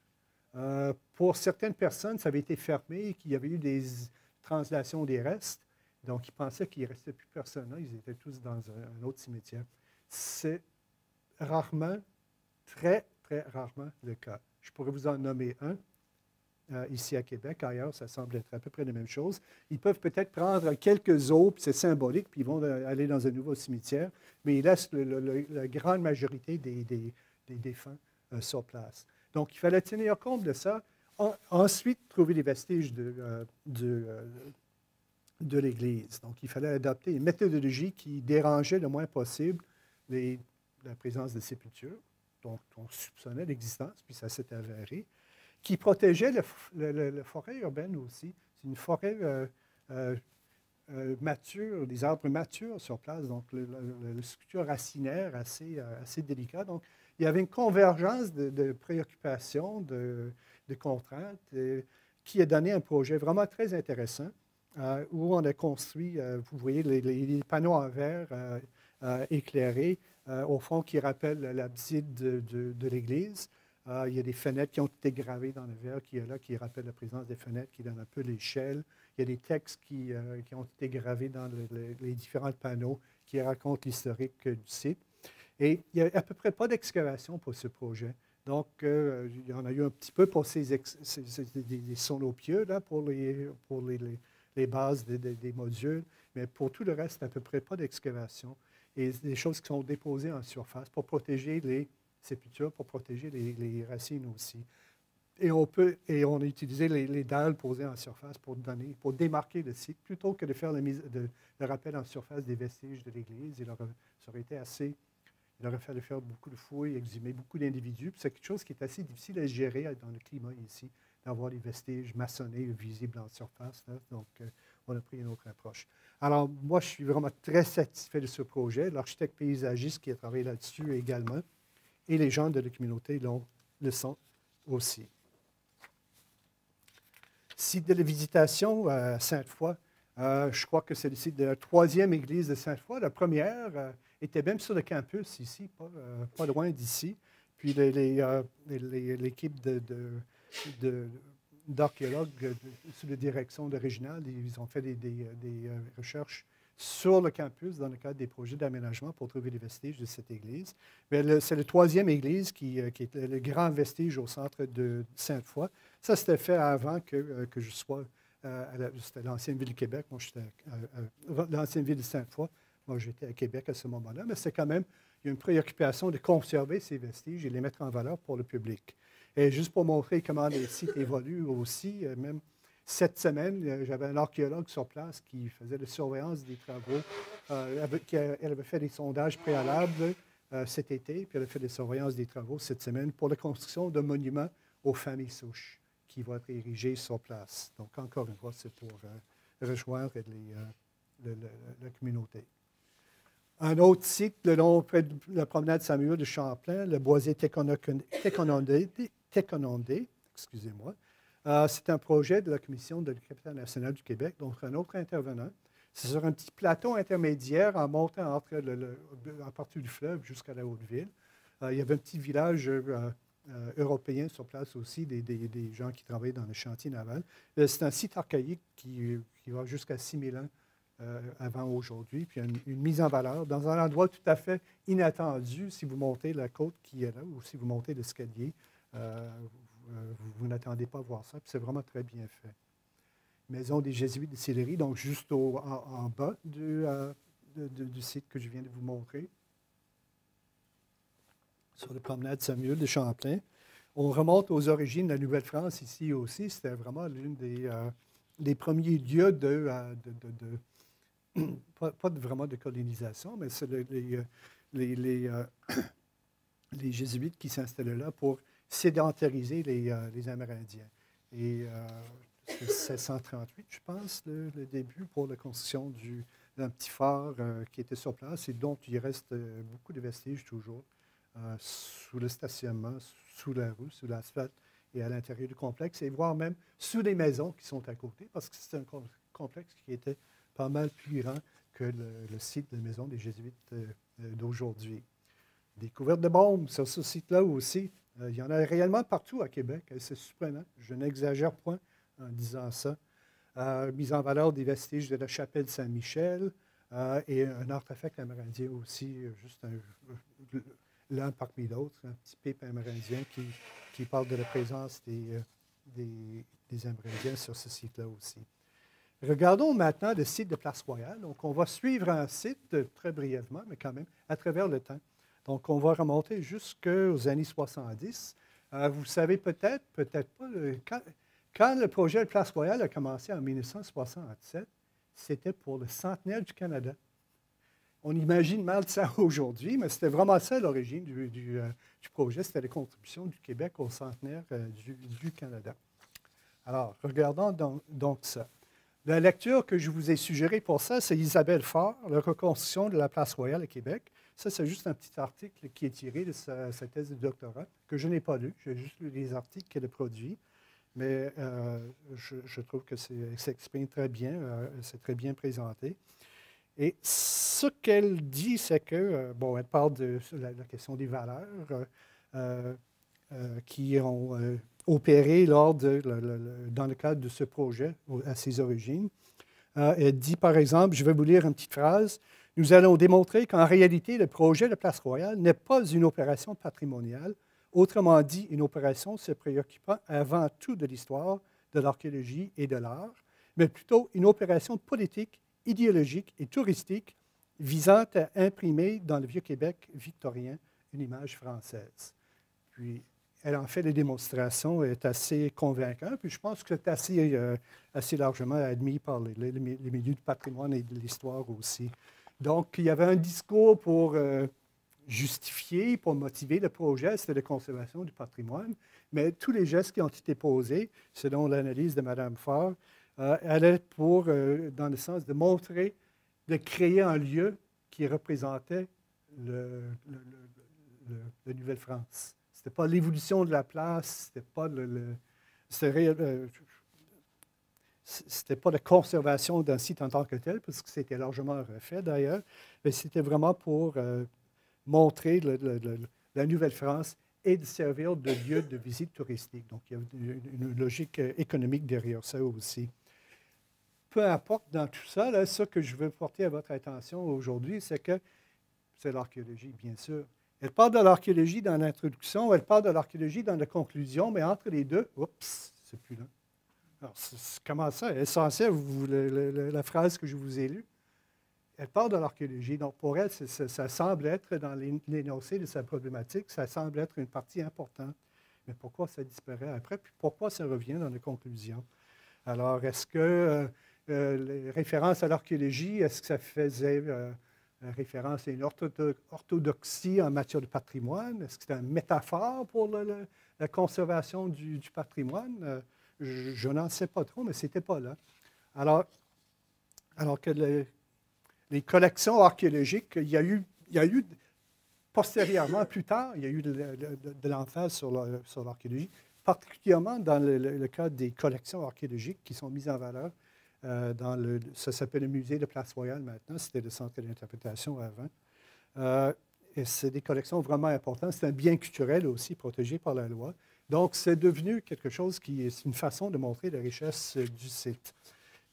Speaker 1: Pour certaines personnes, ça avait été fermé, qu'il y avait eu des translations des restes. Donc, ils pensaient qu'il ne restait plus personne là. Ils étaient tous dans un autre cimetière. C'est rarement, très, très rarement le cas. Je pourrais vous en nommer un ici à Québec. Ailleurs, ça semble être à peu près la même chose. Ils peuvent peut-être prendre quelques os, puis c'est symbolique, puis ils vont aller dans un nouveau cimetière, mais ils laissent la grande majorité des défunts sur place. Donc, il fallait tenir compte de ça. Ensuite, trouver les vestiges de l'Église. Donc, il fallait adopter une méthodologie qui dérangeait le moins possible la présence de sépultures, dont on soupçonnait l'existence, puis ça s'est avéré, qui protégeait la forêt urbaine aussi. C'est une forêt mature, des arbres matures sur place, donc la structure racinaire assez délicate. Donc, il y avait une convergence de préoccupations, de contraintes, qui a donné un projet vraiment très intéressant, où on a construit, vous voyez, les panneaux en verre éclairés, au fond, qui rappellent l'abside de l'église. Il y a des fenêtres qui ont été gravées dans le verre qui rappellent la présence des fenêtres, qui donnent un peu l'échelle. Il y a des textes qui ont été gravés dans les différents panneaux qui racontent l'historique du site. Et il n'y a à peu près pas d'excavation pour ce projet. Donc, il y en a eu un petit peu pour des sonopieux, là, pour les bases des modules, mais pour tout le reste, à peu près pas d'excavation. Et des choses qui sont déposées en surface pour protéger les sépultures, pour protéger les racines aussi. Et on a utilisé les dalles posées en surface pour démarquer le site, plutôt que de faire le rappel en surface des vestiges de l'Église. Il aurait fallu faire beaucoup de fouilles, exhumer beaucoup d'individus. C'est quelque chose qui est assez difficile à gérer dans le climat ici, d'avoir les vestiges maçonnés visibles en surface. Là. Donc, on a pris une autre approche. Alors, moi, je suis vraiment très satisfait de ce projet. L'architecte paysagiste qui a travaillé là-dessus également, et les gens de la communauté le sont aussi. Site de la visitation à Sainte-Foy. Je crois que c'est le site de la troisième église de Sainte-Foy. La première était même sur le campus ici, pas loin d'ici. Puis l'équipe d'archéologues sous la direction de Réginald, ils ont fait des recherches sur le campus dans le cadre des projets d'aménagement pour trouver les vestiges de cette église. Mais c'est la troisième église qui est le grand vestige au centre de Sainte-Foy. Ça, c'était fait avant que je sois c'était l'ancienne ville de Québec. Moi, j'étais l'ancienne ville de Sainte-Foy. Moi, j'étais à Québec à ce moment-là. Mais c'est quand même, il y a une préoccupation de conserver ces vestiges et les mettre en valeur pour le public. Et juste pour montrer comment les sites évoluent aussi, même cette semaine, j'avais un archéologue sur place qui faisait la surveillance des travaux. Elle avait fait des sondages préalables cet été, puis elle a fait des surveillances des travaux cette semaine pour la construction d'un monument aux familles souches qui va être érigé sur place. Donc, encore une fois, c'est pour rejoindre la communauté. Un autre site, le long près de la promenade Samuel de Champlain, le boisé Téconondé, excusez-moi. C'est un projet de la Commission de la capitale nationale du Québec, donc un autre intervenant. C'est sur un petit plateau intermédiaire en montant à partir du fleuve jusqu'à la Haute-Ville. Il y avait un petit village européen sur place aussi, des gens qui travaillent dans le chantier naval. C'est un site archaïque qui va jusqu'à 6000 ans avant aujourd'hui, puis une mise en valeur dans un endroit tout à fait inattendu si vous montez la côte qui est là ou si vous montez l'escalier. Vous n'attendez pas à voir ça, puis c'est vraiment très bien fait. Maison des Jésuites de Sillery, donc juste en bas du site que je viens de vous montrer, sur la promenade Samuel de Champlain. On remonte aux origines de la Nouvelle-France ici aussi. C'était vraiment l'une des premiers lieux pas vraiment de colonisation, mais c'est les, les, euh, les Jésuites qui s'installaient là pour sédentariser les Amérindiens. Et c'est 1638, je pense, le début pour la construction d'un petit phare qui était sur place et dont il reste beaucoup de vestiges toujours sous le stationnement, sous la rue, sous l'asphalte et à l'intérieur du complexe, et voire même sous les maisons qui sont à côté, parce que c'est un complexe qui était pas mal plus grand que le site de la maison des Jésuites d'aujourd'hui. Découverte de bombes sur ce site-là aussi. Il y en a réellement partout à Québec. C'est surprenant. Je n'exagère point en disant ça. Mise en valeur des vestiges de la chapelle Saint-Michel et un artefact amérindien aussi, juste l'un parmi d'autres, un petit pipe amérindien qui parle de la présence des Amérindiens sur ce site-là aussi. Regardons maintenant le site de Place Royale. Donc, on va suivre un site très brièvement, mais quand même, à travers le temps. Donc, on va remonter jusqu'aux années 70. Vous savez peut-être, peut-être pas, quand le projet de Place Royale a commencé en 1967, c'était pour le centenaire du Canada. On imagine mal ça aujourd'hui, mais c'était vraiment ça l'origine du projet. C'était la contribution du Québec au centenaire du Canada. Alors, regardons donc ça. La lecture que je vous ai suggérée pour ça, c'est Isabelle Faure, La reconstruction de la Place Royale à Québec. Ça, c'est juste un petit article qui est tiré de sa thèse de doctorat, que je n'ai pas lu. J'ai juste lu les articles qu'elle a produits. Mais je trouve que s'exprime très bien, c'est très bien présenté. Et ce qu'elle dit, c'est que, bon, elle parle de la question des valeurs qui ont opéré dans le cadre de ce projet à ses origines. Elle dit, par exemple, je vais vous lire une petite phrase, « Nous allons démontrer qu'en réalité, le projet de Place Royale n'est pas une opération patrimoniale, autrement dit, une opération se préoccupant avant tout de l'histoire, de l'archéologie et de l'art, mais plutôt une opération politique, idéologique et touristique visant à imprimer dans le Vieux-Québec victorien une image française. » Puis, elle en fait des démonstrations, est assez convaincante, puis je pense que c'est assez largement admis par les milieux du patrimoine et de l'histoire aussi. Donc, il y avait un discours pour justifier, pour motiver le projet, c'était la conservation du patrimoine, mais tous les gestes qui ont été posés, selon l'analyse de Mme Faure, allaient dans le sens de montrer, de créer un lieu qui représentait la Nouvelle-France. Ce n'était pas l'évolution de la place, c'était pas la conservation d'un site en tant que tel, parce que c'était largement refait d'ailleurs, mais c'était vraiment pour montrer la Nouvelle-France et de servir de lieu de visite touristique. Donc, il y a une logique économique derrière ça aussi. Peu importe dans tout ça, là, ce que je veux porter à votre attention aujourd'hui, c'est que c'est l'archéologie, bien sûr. Elle parle de l'archéologie dans l'introduction, elle parle de l'archéologie dans la conclusion, mais entre les deux, oups, c'est plus là. Alors, comment ça? Essentiel, la phrase que je vous ai lue. Elle parle de l'archéologie. Donc, pour elle, ça semble être, dans l'énoncé de sa problématique, ça semble être une partie importante. Mais pourquoi ça disparaît après? Puis pourquoi ça revient dans la conclusion? Alors, est-ce que les références à l'archéologie, est-ce que ça faisait référence à une orthodoxie en matière de patrimoine? Est-ce que c'est une métaphore pour la conservation du patrimoine? Je n'en sais pas trop, mais ce n'était pas là. Alors que les collections archéologiques, il y a eu postérieurement, plus tard, il y a eu de l'emphase sur l'archéologie, particulièrement dans le cadre des collections archéologiques qui sont mises en valeur. Ça s'appelle le musée de Place Royale maintenant, c'était le centre d'interprétation avant. Et c'est des collections vraiment importantes. C'est un bien culturel aussi protégé par la loi. Donc, c'est devenu quelque chose qui est une façon de montrer la richesse du site.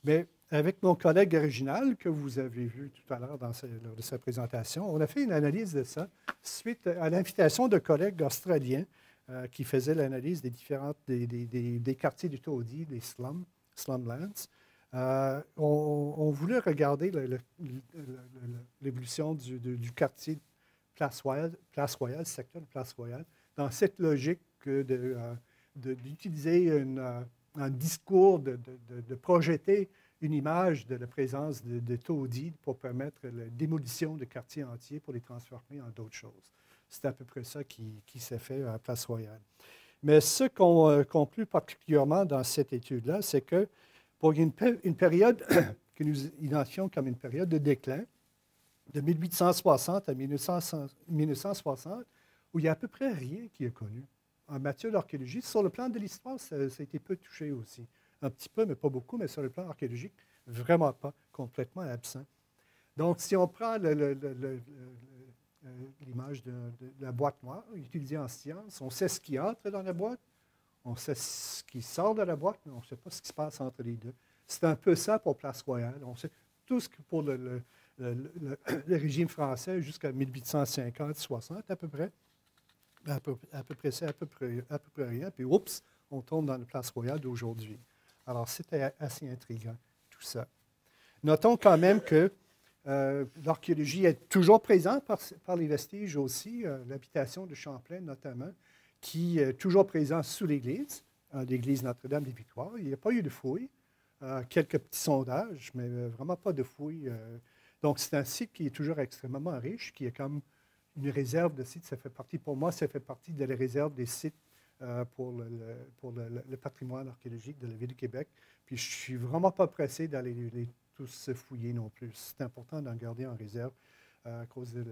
Speaker 1: Mais avec mon collègue original, que vous avez vu tout à l'heure lors de sa présentation, on a fait une analyse de ça suite à l'invitation de collègues australiens qui faisaient l'analyse des quartiers du taudis, des slumlands. On voulait regarder l'évolution du quartier Place Royale, secteur de Place Royale, dans cette logique d'utiliser un discours, de projeter une image de la présence de taudis pour permettre la démolition de quartiers entiers pour les transformer en d'autres choses. C'est à peu près ça qui s'est fait à Place Royale. Mais ce qu'on conclut particulièrement dans cette étude-là, c'est que pour une période que nous identifions comme une période de déclin, de 1860 à 1960, où il n'y a à peu près rien qui est connu en matière d'archéologie. Sur le plan de l'histoire, ça a été peu touché aussi. Un petit peu, mais pas beaucoup, mais sur le plan archéologique, vraiment pas, complètement absent. Donc, si on prend l'image de la boîte noire utilisée en science, on sait ce qui entre dans la boîte, on sait ce qui sort de la boîte, mais on ne sait pas ce qui se passe entre les deux. C'est un peu ça pour Place Royale. On sait tout ce que pour le régime français jusqu'à 1850-60 à peu près. À peu près ça, à peu près rien. Puis, oups, on tombe dans la Place Royale d'aujourd'hui. Alors, c'était assez intriguant, tout ça. Notons quand même que l'archéologie est toujours présente par les vestiges aussi, l'habitation de Champlain notamment, qui est toujours présente sous l'église, l'église Notre-Dame des Victoires. Il n'y a pas eu de fouilles, quelques petits sondages, mais vraiment pas de fouilles. Donc, c'est un site qui est toujours extrêmement riche, qui est comme une réserve de sites. Ça fait partie, pour moi, ça fait partie de la réserve des sites pour le patrimoine archéologique de la Ville de Québec. Puis je ne suis vraiment pas pressé d'aller tous se fouiller non plus. C'est important d'en garder en réserve à cause de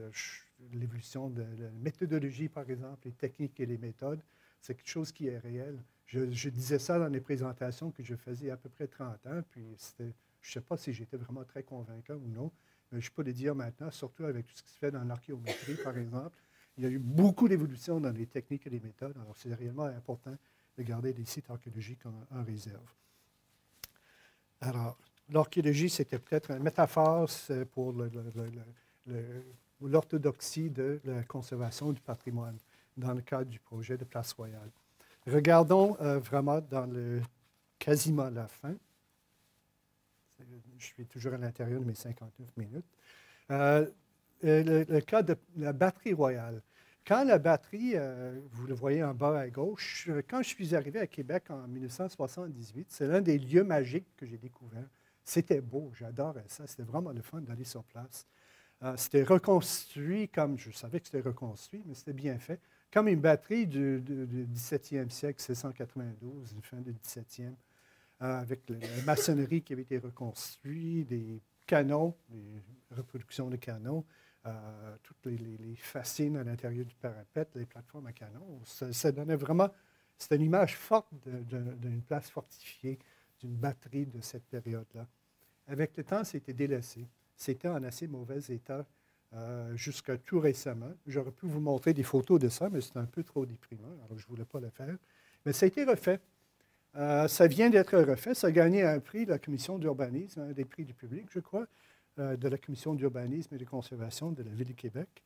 Speaker 1: l'évolution de la méthodologie, par exemple, les techniques et les méthodes. C'est quelque chose qui est réel. Je disais ça dans les présentations que je faisais il y a à peu près 30 ans, puis je ne sais pas si j'étais vraiment très convaincant ou non, mais je peux le dire maintenant, surtout avec tout ce qui se fait dans l'archéométrie, par exemple. Il y a eu beaucoup d'évolution dans les techniques et les méthodes. Alors, c'est réellement important de garder des sites archéologiques en réserve. Alors, l'archéologie, c'était peut-être une métaphore pour l'orthodoxie de la conservation du patrimoine dans le cadre du projet de Place Royale. Regardons vraiment dans quasiment la fin. Je suis toujours à l'intérieur de mes 59 minutes. Le cas de la batterie royale. Quand la batterie, vous le voyez en bas à gauche, quand je suis arrivé à Québec en 1978, c'est l'un des lieux magiques que j'ai découvert. C'était beau, j'adorais ça. C'était vraiment le fun d'aller sur place. C'était reconstruit comme, je savais que c'était reconstruit, mais c'était bien fait, comme une batterie du 17e siècle, 1692, fin du 17e, avec la maçonnerie qui avait été reconstruite, des canons, des reproductions de canons, toutes les fascines à l'intérieur du parapet, les plateformes à canons. Ça donnait vraiment, c'était une image forte d'une place fortifiée, d'une batterie de cette période-là. Avec le temps, c'était délaissé. C'était en assez mauvais état jusqu'à tout récemment. J'aurais pu vous montrer des photos de ça, mais c'est un peu trop déprimant, alors je ne voulais pas le faire. Mais ça a été refait. Ça vient d'être refait. Ça a gagné un prix de la Commission d'urbanisme, un des prix du public, je crois, de la Commission d'urbanisme et de conservation de la Ville de Québec.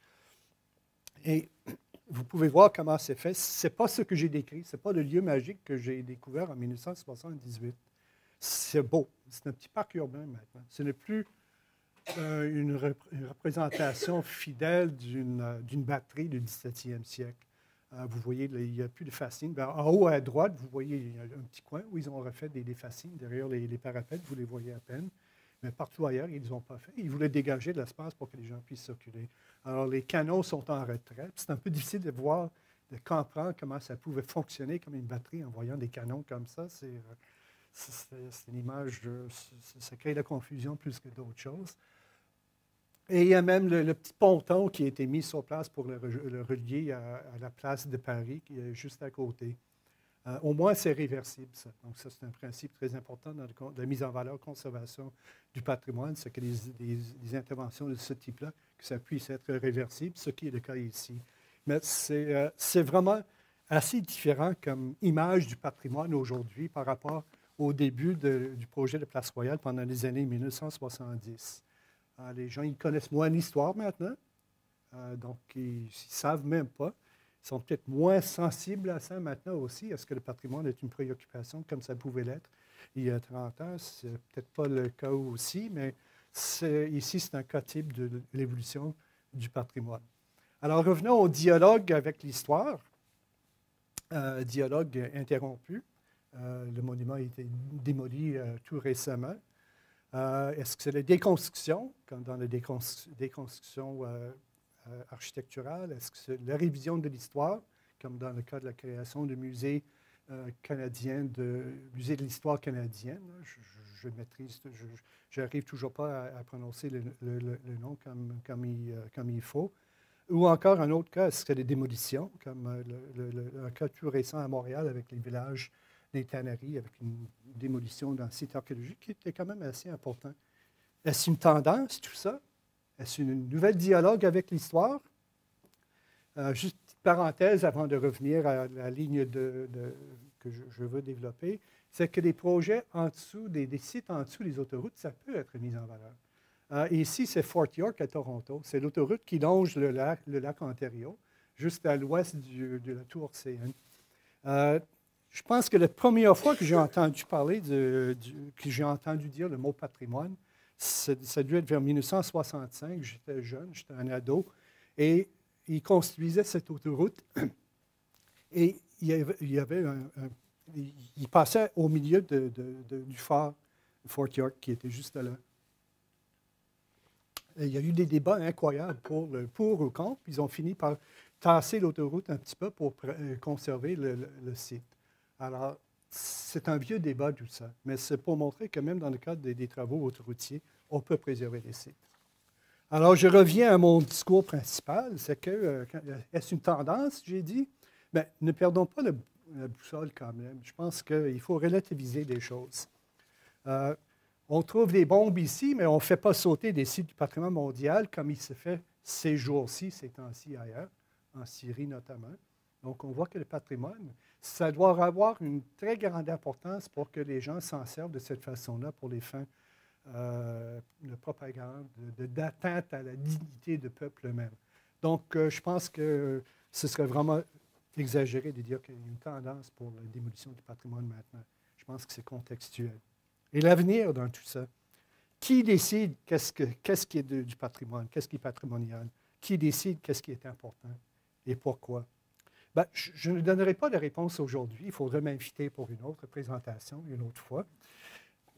Speaker 1: Et vous pouvez voir comment c'est fait. Ce n'est pas ce que j'ai décrit. Ce n'est pas le lieu magique que j'ai découvert en 1978. C'est beau. C'est un petit parc urbain maintenant. Ce n'est plus une représentation fidèle d'une batterie du 17e siècle. Vous voyez, il n'y a plus de fascines. En haut à droite, vous voyez il y a un petit coin où ils ont refait des fascines derrière les parapets. Vous les voyez à peine. Mais partout ailleurs, ils ne les ont pas fait. Ils voulaient dégager de l'espace pour que les gens puissent circuler. Alors, les canons sont en retrait. C'est un peu difficile de voir, de comprendre comment ça pouvait fonctionner comme une batterie en voyant des canons comme ça. C'est une image, ça crée de la confusion plus que d'autres choses. Et il y a même le petit ponton qui a été mis sur place pour le relier à la place de Paris, qui est juste à côté. Au moins, c'est réversible, ça. Donc, ça, c'est un principe très important dans la mise en valeur, conservation du patrimoine, c'est que les interventions de ce type-là, que ça puisse être réversible, ce qui est le cas ici. Mais c'est vraiment assez différent comme image du patrimoine aujourd'hui par rapport au début du projet de Place Royale pendant les années 1970. Les gens, ils connaissent moins l'histoire maintenant, donc ils ne savent même pas. Ils sont peut-être moins sensibles à ça maintenant aussi. Est-ce que le patrimoine est une préoccupation comme ça pouvait l'être il y a 30 ans? Ce n'est peut-être pas le cas aussi, mais ici, c'est un cas type de l'évolution du patrimoine. Alors, revenons au dialogue avec l'histoire. Dialogue interrompu. Le monument a été démoli tout récemment. Est-ce que c'est la déconstruction, comme dans la déconstruction architecturale? Est-ce que c'est la révision de l'histoire, comme dans le cas de la création du musée canadien, musée de l'histoire canadienne? Je maîtrise, je n'arrive toujours pas à prononcer le nom comme il faut. Ou encore un autre cas, est-ce que c'est des démolitions, comme un cas tout récent à Montréal avec les villages des tanneries, avec une démolition d'un site archéologique qui était quand même assez important. Est-ce une tendance, tout ça? Est-ce une nouvelle dialogue avec l'histoire? Juste une petite parenthèse avant de revenir à la ligne que je veux développer, c'est que des projets en dessous, des sites en dessous des autoroutes, ça peut être mis en valeur. Ici, c'est Fort York à Toronto. C'est l'autoroute qui longe le lac Ontario, juste à l'ouest de la tour CN. Je pense que la première fois que j'ai entendu parler, que j'ai entendu dire le mot patrimoine, ça a dû être vers 1965. J'étais jeune, j'étais un ado, et ils construisaient cette autoroute. Et il passait au milieu du phare Fort York qui était juste là. Et il y a eu des débats incroyables pour ou contre. Ils ont fini par tasser l'autoroute un petit peu pour conserver le site. Alors, c'est un vieux débat tout ça, mais c'est pour montrer que même dans le cadre des travaux autoroutiers, on peut préserver les sites. Alors, je reviens à mon discours principal, c'est que, est-ce une tendance, j'ai dit? Bien, ne perdons pas la boussole quand même. Je pense qu'il faut relativiser les choses. On trouve des bombes ici, mais on ne fait pas sauter des sites du patrimoine mondial comme il se fait ces jours-ci, ces temps-ci ailleurs, en Syrie notamment. Donc, on voit que le patrimoine, ça doit avoir une très grande importance pour que les gens s'en servent de cette façon-là pour les fins de propagande, d'atteinte à la dignité du peuple eux-mêmes. Donc, je pense que ce serait vraiment exagéré de dire qu'il y a une tendance pour la démolition du patrimoine maintenant. Je pense que c'est contextuel. Et l'avenir dans tout ça, qui décide qu'est-ce qui est du patrimoine, qu'est-ce qui est patrimonial? Qui décide qu'est-ce qui est important et pourquoi? Bien, je ne donnerai pas de réponse aujourd'hui. Il faudrait m'inviter pour une autre présentation une autre fois.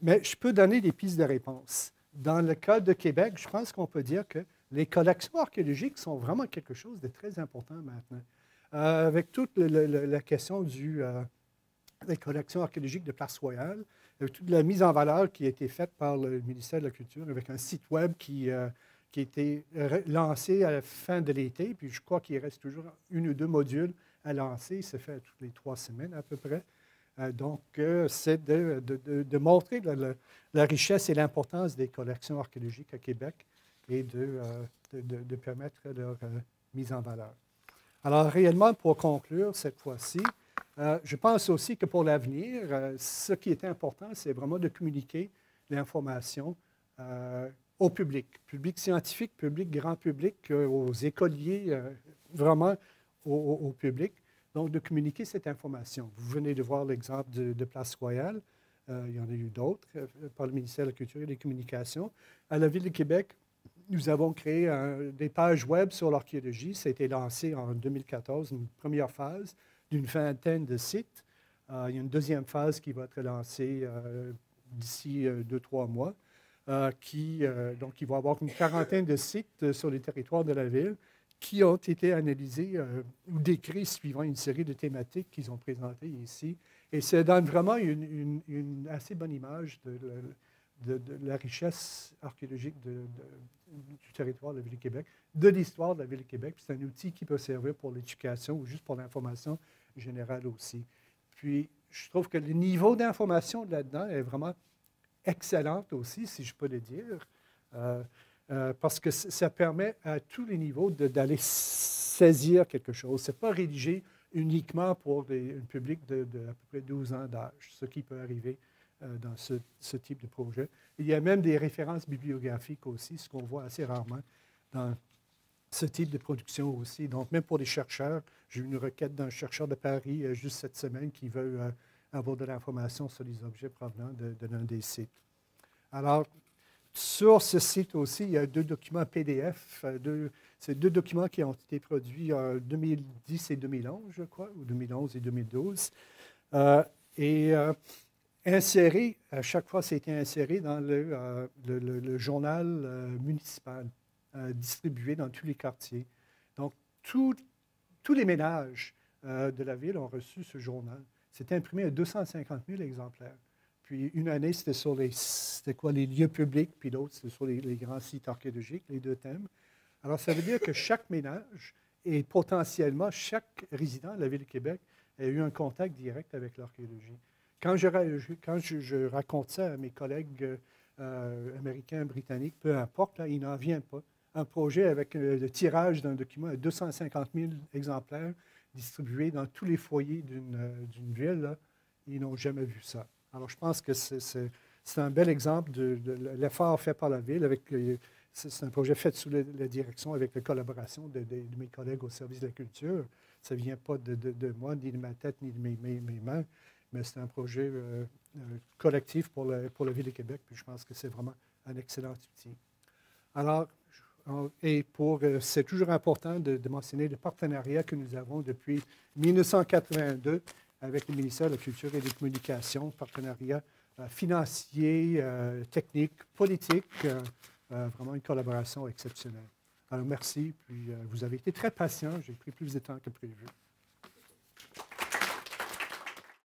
Speaker 1: Mais je peux donner des pistes de réponse. Dans le cas de Québec, je pense qu'on peut dire que les collections archéologiques sont vraiment quelque chose de très important maintenant. Avec toute la question des collections archéologiques de Place Royale, toute la mise en valeur qui a été faite par le ministère de la Culture avec un site web qui a été lancé à la fin de l'été, puis je crois qu'il reste toujours 1 ou 2 modules à lancer. Il se fait toutes les 3 semaines à peu près. Donc, c'est de montrer la richesse et l'importance des collections archéologiques à Québec et de permettre leur mise en valeur. Alors, réellement, pour conclure cette fois-ci, je pense aussi que pour l'avenir, ce qui est important, c'est vraiment de communiquer l'information au public scientifique, public grand public, aux écoliers, vraiment au public. Donc, de communiquer cette information. Vous venez de voir l'exemple de Place Royale. Il y en a eu d'autres par le ministère de la Culture et des Communications. À la Ville de Québec, nous avons créé des pages web sur l'archéologie. Ça a été lancé en 2014, une première phase d'une vingtaine de sites. Il y a une deuxième phase qui va être lancée d'ici 2-3 mois. Donc, il va y avoir une quarantaine de sites sur les territoires de la ville qui ont été analysés ou décrits suivant une série de thématiques qu'ils ont présentées ici. Et ça donne vraiment une assez bonne image de la richesse archéologique du territoire de la Ville de Québec, de l'histoire de la Ville de Québec. C'est un outil qui peut servir pour l'éducation ou juste pour l'information générale aussi. Puis, je trouve que le niveau d'information là-dedans est vraiment excellent aussi, si je peux le dire. Parce que ça permet à tous les niveaux d'aller saisir quelque chose. Ce n'est pas rédigé uniquement pour un public de à peu près 12 ans d'âge, ce qui peut arriver dans ce type de projet. Il y a même des références bibliographiques aussi, ce qu'on voit assez rarement dans ce type de production aussi. Donc, même pour les chercheurs, j'ai eu une requête d'un chercheur de Paris juste cette semaine qui veut avoir de l'information sur les objets provenant de l'un des sites. Alors, sur ce site aussi, il y a 2 documents PDF. C'est 2 documents qui ont été produits en 2010 et 2011, je crois, ou 2011 et 2012. inséré, à chaque fois, c'était inséré dans le journal municipal, distribué dans tous les quartiers. Donc, tous les ménages de la ville ont reçu ce journal. C'était imprimé à 250 000 exemplaires. Puis une année, c'était quoi, les lieux publics, puis l'autre, c'était sur les grands sites archéologiques, les deux thèmes. Alors, ça veut dire que chaque ménage et potentiellement chaque résident de la Ville de Québec a eu un contact direct avec l'archéologie. Quand je raconte ça à mes collègues américains, britanniques, peu importe, là, ils n'en viennent pas. Un projet avec le tirage d'un document à 250 000 exemplaires distribués dans tous les foyers d'une ville, là, ils n'ont jamais vu ça. Alors, je pense que c'est un bel exemple de l'effort fait par la Ville. C'est un projet fait sous la direction, avec la collaboration de mes collègues au service de la culture. Ça ne vient pas de moi, ni de ma tête, ni de mes mains, mais c'est un projet collectif pour la Ville de Québec. Puis je pense que c'est vraiment un excellent outil. Alors, c'est toujours important de mentionner le partenariat que nous avons depuis 1982 avec le ministère de la Culture et des Communications, partenariat financier, technique, politique, vraiment une collaboration exceptionnelle. Alors, merci, puis vous avez été très patient, j'ai pris plus de temps que prévu.